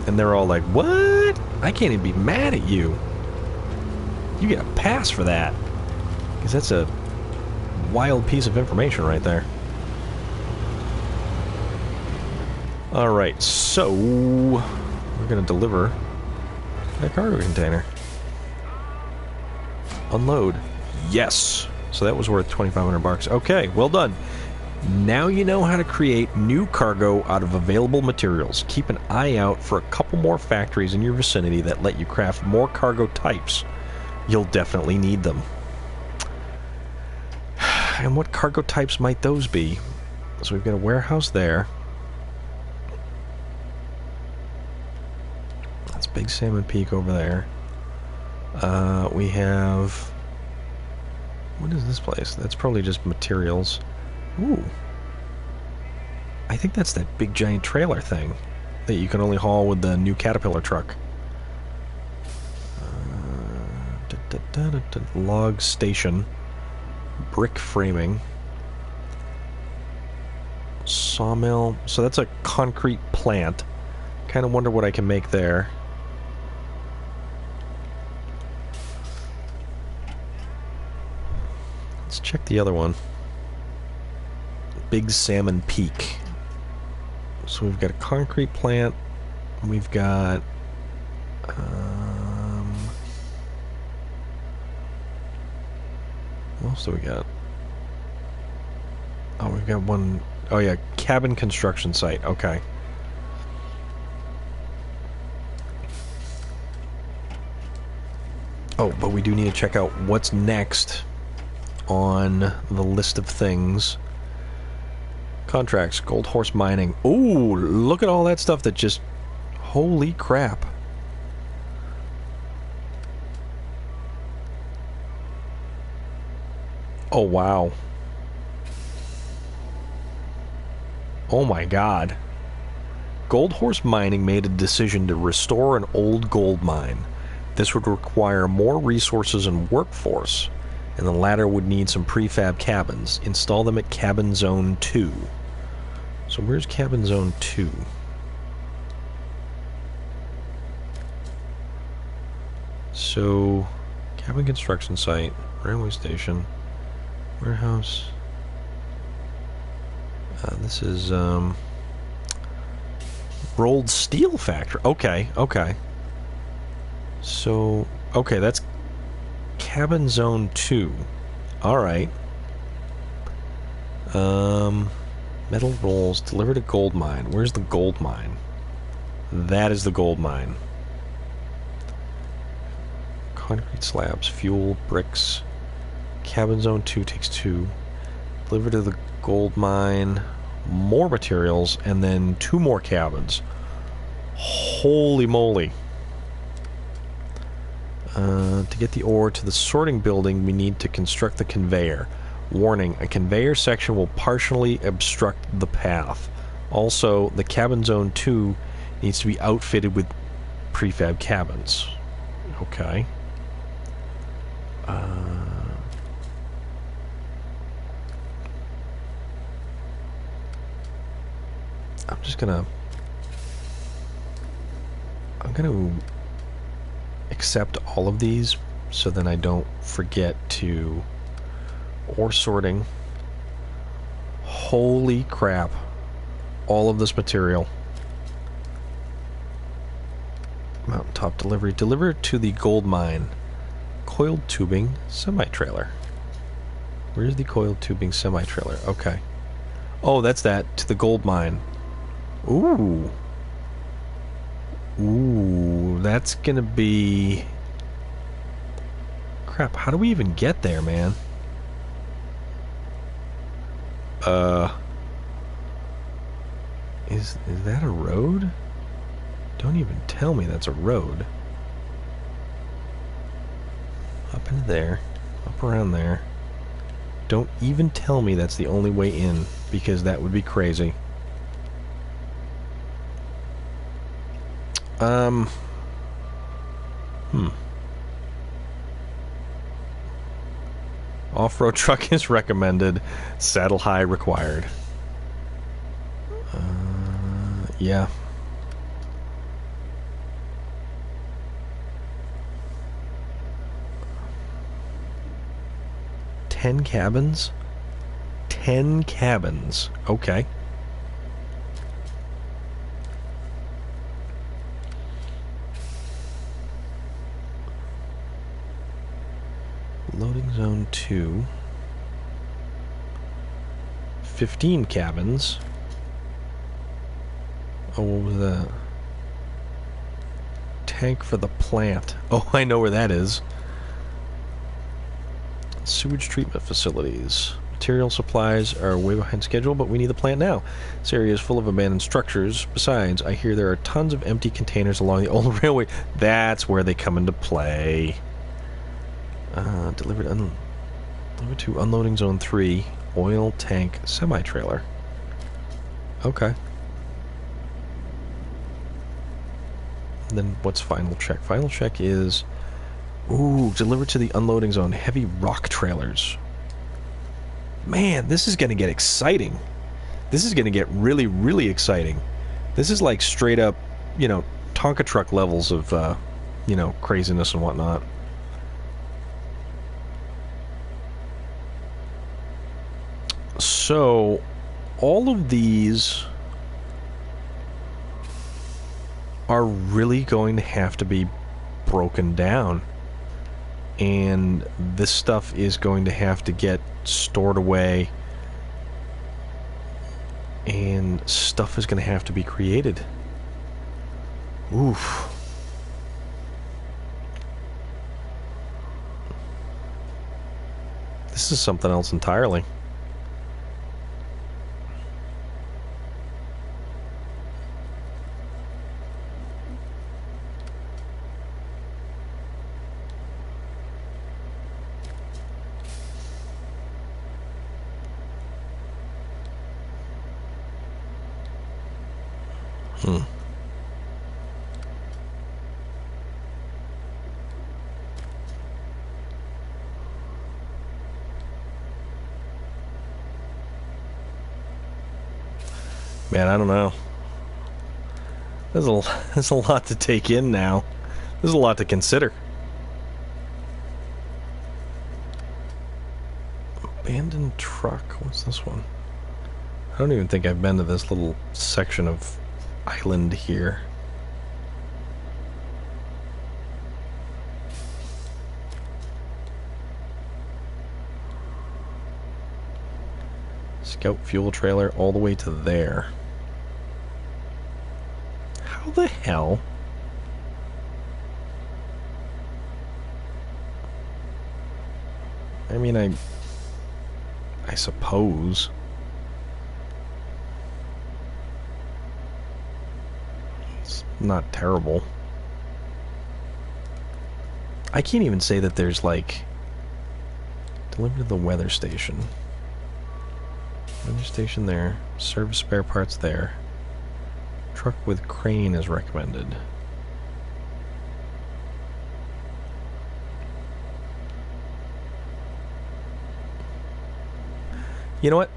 And they're all like, what? I can't even be mad at you. You get a pass for that. Because that's a wild piece of information right there. Alright, so we're going to deliver that cargo container. Unload. Yes! So that was worth 2,500 bucks. Okay, well done. Now you know how to create new cargo out of available materials. Keep an eye out for a couple more factories in your vicinity that let you craft more cargo types. You'll definitely need them. And what cargo types might those be? So we've got a warehouse there. That's Big Salmon Peak over there. We have... What is this place? That's probably just materials. Ooh. I think that's that big giant trailer thing that you can only haul with the new Caterpillar truck. Log station. Brick framing. Sawmill. So that's a concrete plant. Kind of wonder what I can make there. Let's check the other one. Big Salmon Peak. So we've got a concrete plant. We've got... what else do we got? Oh, we've got one... Oh yeah, cabin construction site. Okay. Oh, but we do need to check out what's next on the list of things. Contracts, Gold Horse Mining. Ooh, look at all that stuff that just... Holy crap. Oh, wow. Oh my god. Gold Horse Mining made a decision to restore an old gold mine. This would require more resources and workforce, and the latter would need some prefab cabins. Install them at Cabin Zone 2. So where's Cabin Zone 2? So, cabin construction site, railway station, warehouse. This is, rolled steel factory. Okay, okay. So, okay, that's Cabin Zone 2. Alright. Metal rolls, delivered to gold mine. Where's the gold mine? That is the gold mine. Concrete slabs, fuel, bricks. Cabin Zone 2 takes 2. Delivered to the gold mine. More materials, and then 2 more cabins. Holy moly. To get the ore to the sorting building, we need to construct the conveyor. Warning, a conveyor section will partially obstruct the path. Also, the Cabin Zone 2 needs to be outfitted with prefab cabins. Okay. I'm gonna accept all of these so then I don't forget to... Ore sorting. Holy crap. All of this material. Mountaintop delivery. Deliver to the gold mine. Coiled tubing semi-trailer. Where's the coiled tubing semi-trailer? Okay. Oh, that's that. To the gold mine. Ooh. Ooh, that's gonna be... Crap, how do we even get there, man? Is that a road? Don't even tell me that's a road. Up into there. Up around there. Don't even tell me that's the only way in, because that would be crazy. Off-road truck is recommended. Saddle high required. Yeah. Ten cabins? 10 cabins. Okay. Loading zone 2. 15 cabins. Oh, what was that? Tank for the plant. Oh, I know where that is. Sewage treatment facilities. Material supplies are way behind schedule, but we need the plant now. This area is full of abandoned structures. Besides, I hear there are tons of empty containers along the old railway. That's where they come into play. Delivered to unloading zone 3, oil tank semi-trailer. Okay. Then what's final check? Final check is, ooh, delivered to the unloading zone, heavy rock trailers. Man, this is going to get exciting. This is going to get really, really exciting. This is like straight up, you know, Tonka truck levels of, you know, craziness and whatnot. So, all of these are really going to have to be broken down. And this stuff is going to have to get stored away. And stuff is going to have to be created. Oof. This is something else entirely. Man, I don't know. There's a lot to take in now. There's a lot to consider. Abandoned truck. What's this one? I don't even think I've been to this little section of island here. Scout fuel trailer all the way to there. How the hell? I mean, I suppose. It's not terrible. I can't even say that there's like delivered to the weather station. Weather station there. Service spare parts there. Truck with crane is recommended. You know what?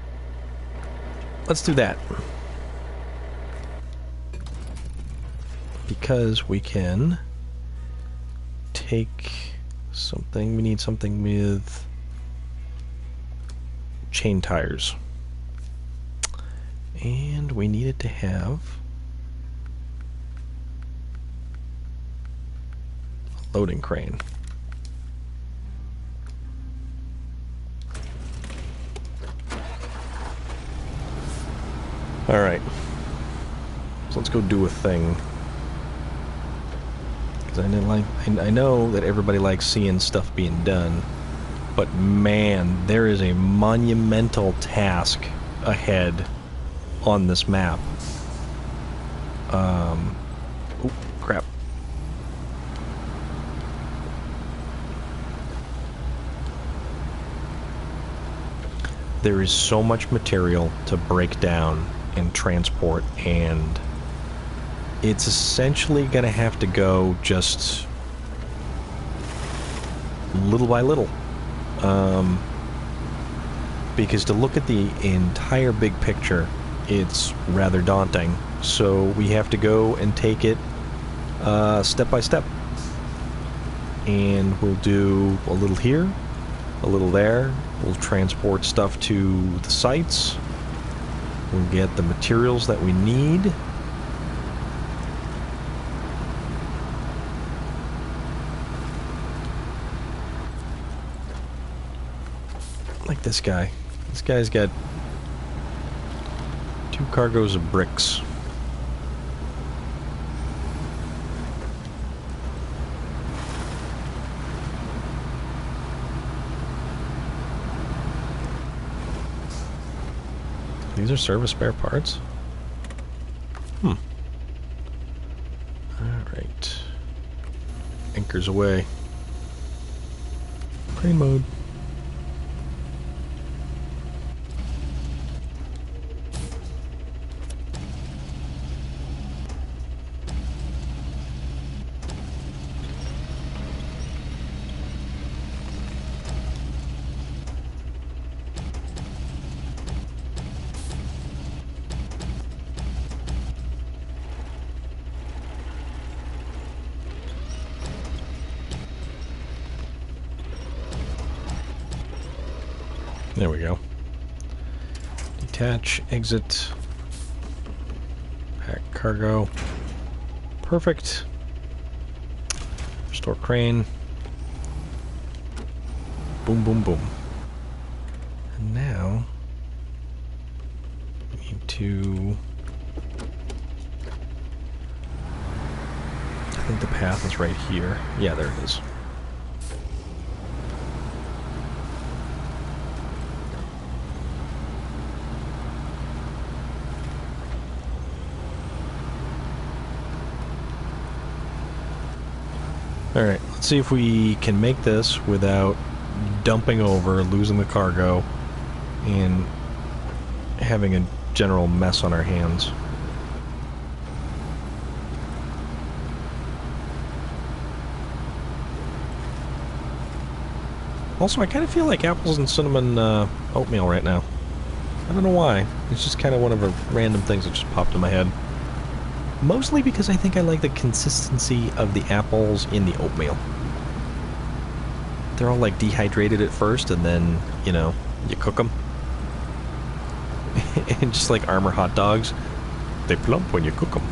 Let's do that. Because we can take something. We need something with chain tires. And we need it to have a loading crane. Alright. So let's go do a thing. Because I know that everybody likes seeing stuff being done. But man, there is a monumental task ahead on this map. Oh, crap. There is so much material to break down and transport, and it's essentially going to have to go just little by little. Because to look at the entire big picture, it's rather daunting. So we have to go and take it step by step. And we'll do a little here, a little there. We'll transport stuff to the sites. We'll get the materials that we need. Like this guy. This guy's got 2 cargoes of bricks. these are service spare parts? Hmm. Alright. Anchors away. Crane mode. There we go. Detach, exit, pack cargo. Perfect. Restore crane. Boom, boom, boom. And now we need to... I think the path is right here. Yeah, there it is. Alright, let's see if we can make this without dumping over, losing the cargo, and having a general mess on our hands. Also, I kind of feel like apples and cinnamon oatmeal right now. I don't know why. It's just kind of one of the random things that just popped in my head. Mostly because I think I like the consistency of the apples in the oatmeal. They're all like dehydrated at first, and then, you know, you cook them. And just like Armour hot dogs, they plump when you cook them.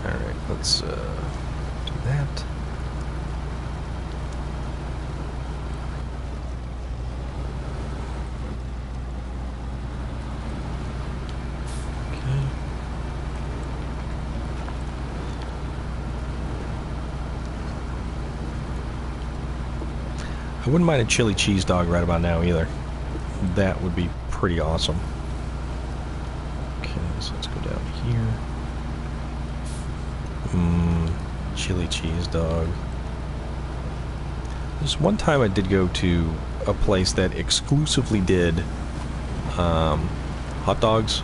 Alright, let's do that. I wouldn't mind a chili cheese dog right about now either. That would be pretty awesome. Okay, so let's go down here. Chili cheese dog. There's one time I did go to a place that exclusively did hot dogs.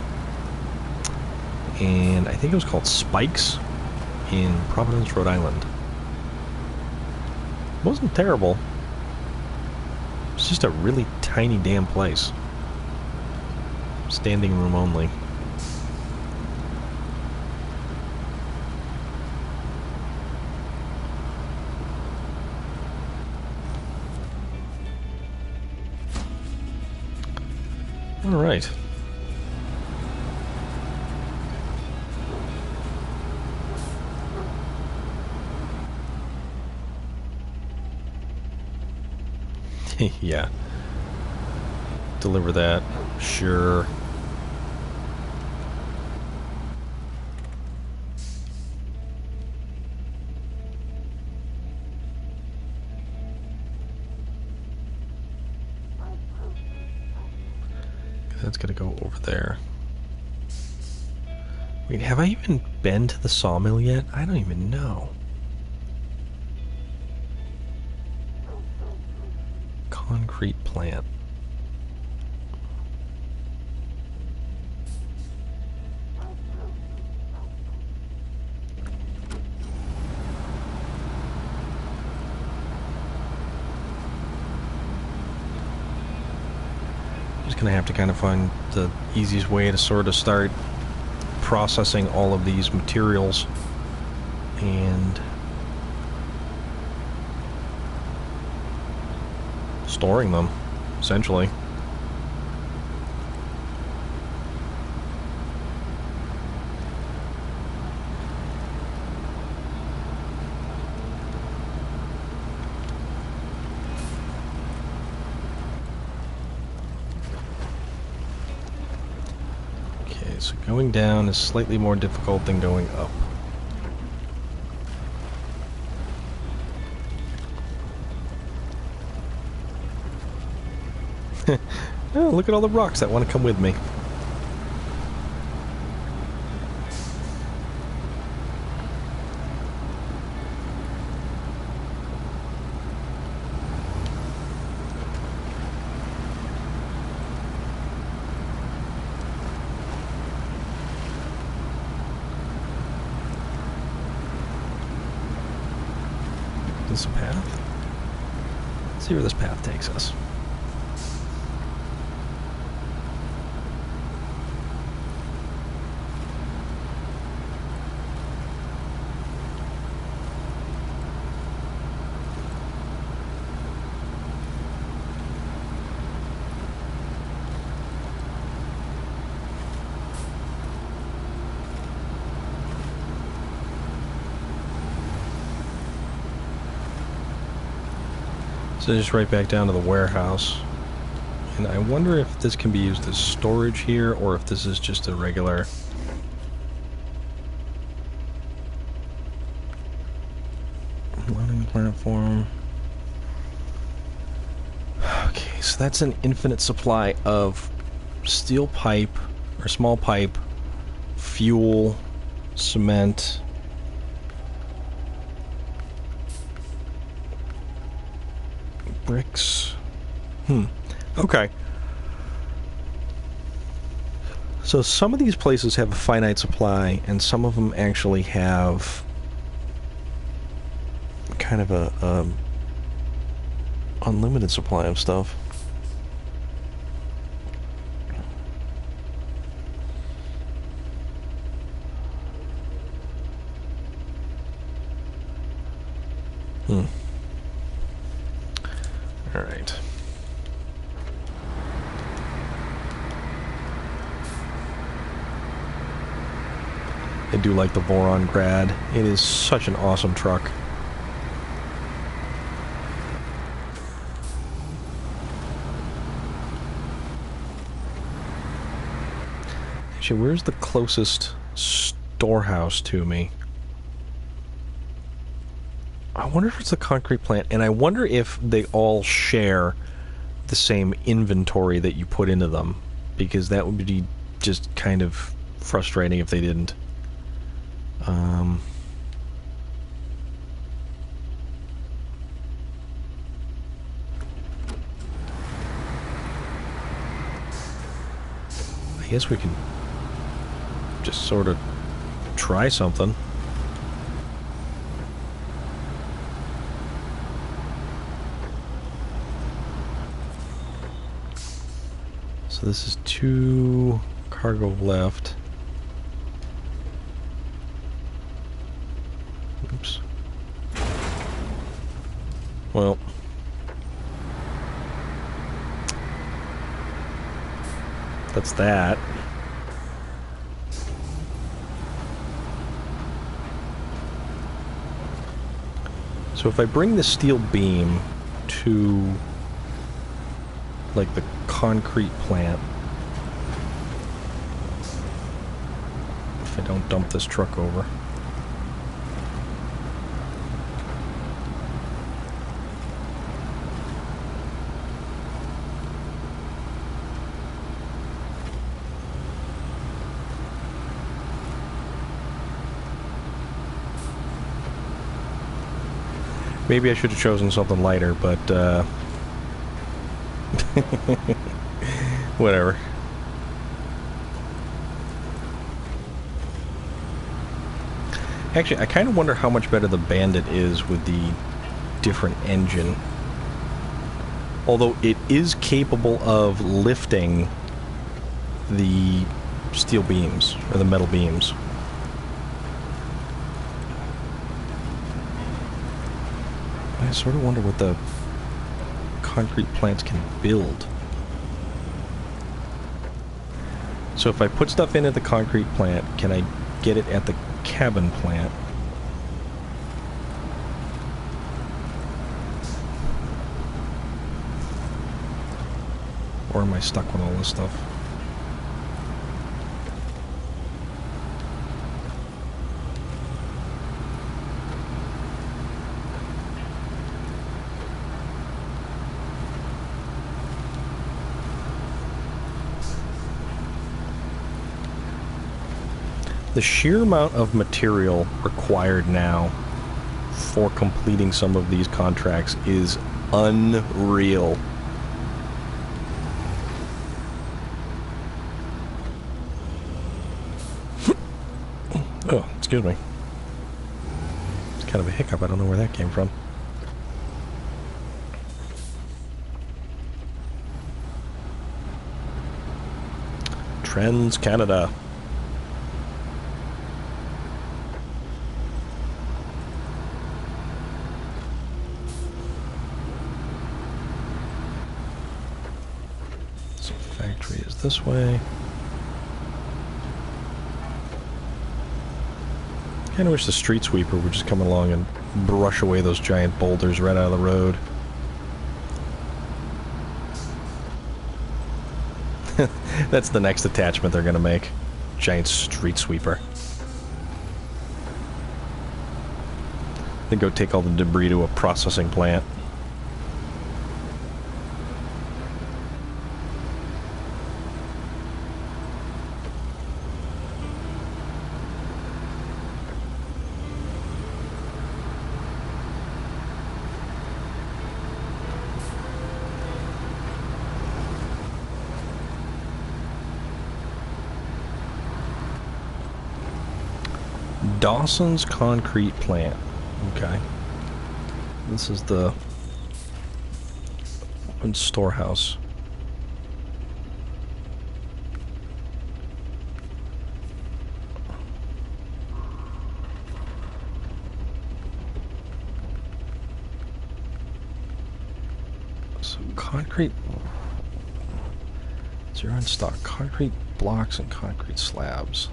And I think it was called Spike's in Providence, Rhode Island. It wasn't terrible. It's just a really tiny damn place. Standing room only. All right. Yeah. Deliver that. Sure. That's gonna go over there. Wait, have I even been to the sawmill yet? I don't even know. Concrete plant. Just gonna have to kind of find the easiest way to sort of start processing all of these materials and storing them, essentially. Okay, so going down is slightly more difficult than going up. Oh, look at all the rocks that want to come with me. This path? Let's see where this path takes us. So just right back down to the warehouse. And I wonder if this can be used as storage here, or if this is just a regular... loading platform. Okay, so that's an infinite supply of steel pipe, or small pipe, fuel, cement... bricks. Okay. So some of these places have a finite supply, and some of them actually have kind of a unlimited supply of stuff. All right. I do like the Voron Grad. It is such an awesome truck. Actually, where's the closest storehouse to me? I wonder if it's the concrete plant, and I wonder if they all share the same inventory that you put into them, because that would be just kind of frustrating if they didn't. I guess we can just sort of try something. So this is 2 cargo left. Oops. Well. That's that. So if I bring the steel beam to, like, the concrete plant, if I don't dump this truck over. Maybe I should have chosen something lighter, but, whatever. Actually, I kind of wonder how much better the Bandit is with the different engine. Although it is capable of lifting the steel beams, or the metal beams. I sort of wonder what the concrete plants can build. So if I put stuff into the concrete plant, can I get it at the cabin plant? Or am I stuck with all this stuff? The sheer amount of material required now for completing some of these contracts is unreal. Oh, excuse me. It's kind of a hiccup. I don't know where that came from. Trends Canada. So factory is this way. I wish the street sweeper would just come along and brush away those giant boulders right out of the road. That's the next attachment they're gonna make. Giant street sweeper. Then go take all the debris to a processing plant. Dawson's Concrete Plant. Okay. This is the storehouse. So concrete. Zero in stock. Concrete blocks and concrete slabs.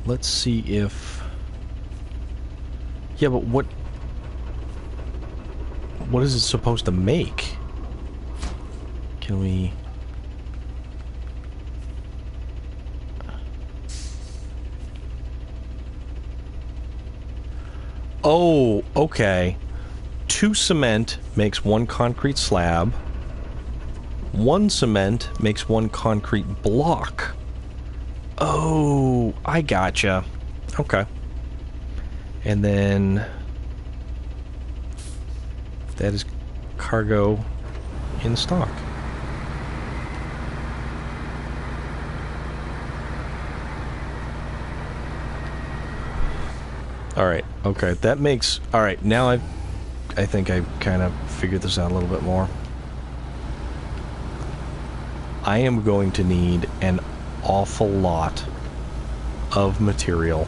Let's see if... Yeah, but what is it supposed to make? Can we... Oh, okay. 2 cement makes 1 concrete slab. 1 cement makes 1 concrete block. Oh, I gotcha. Okay. And then that is cargo in stock. All right. Okay, that makes... All right, now I think I kind of figured this out a little bit more. I am going to need an awful lot of material.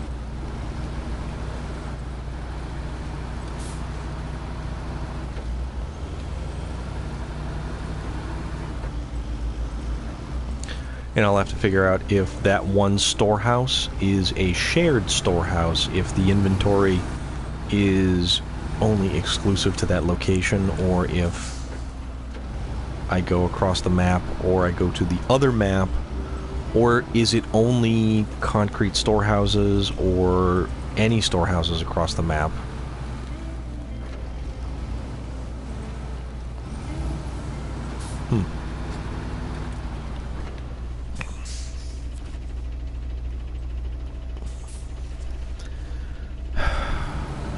And I'll have to figure out if that one storehouse is a shared storehouse, if the inventory is only exclusive to that location, or if I go across the map, or I go to the other map, or is it only concrete storehouses or any storehouses across the map?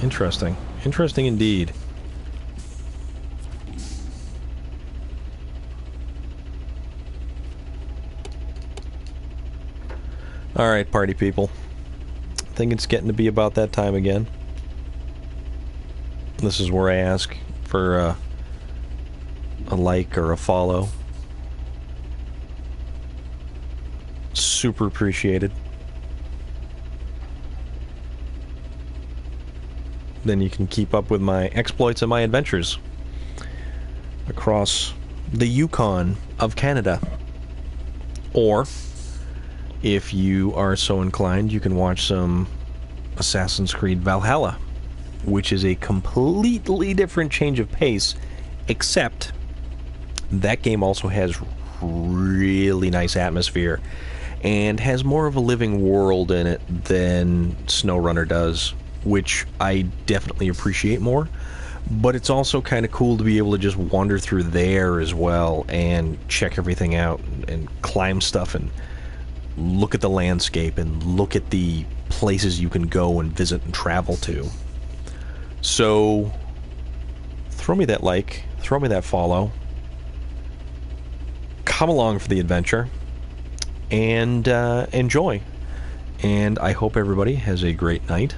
Interesting. Interesting indeed. Alright, party people. I think it's getting to be about that time again. This is where I ask for a like or a follow. Super appreciated. Then you can keep up with my exploits and my adventures across the Yukon of Canada. Or, if you are so inclined, you can watch some Assassin's Creed Valhalla, which is a completely different change of pace, except that game also has really nice atmosphere and has more of a living world in it than SnowRunner does, which I definitely appreciate more. But it's also kind of cool to be able to just wander through there as well and check everything out and climb stuff and look at the landscape and look at the places you can go and visit and travel to. So throw me that like, throw me that follow, come along for the adventure, and enjoy. And I hope everybody has a great night,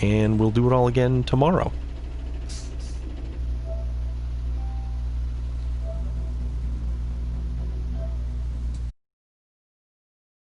and we'll do it all again tomorrow.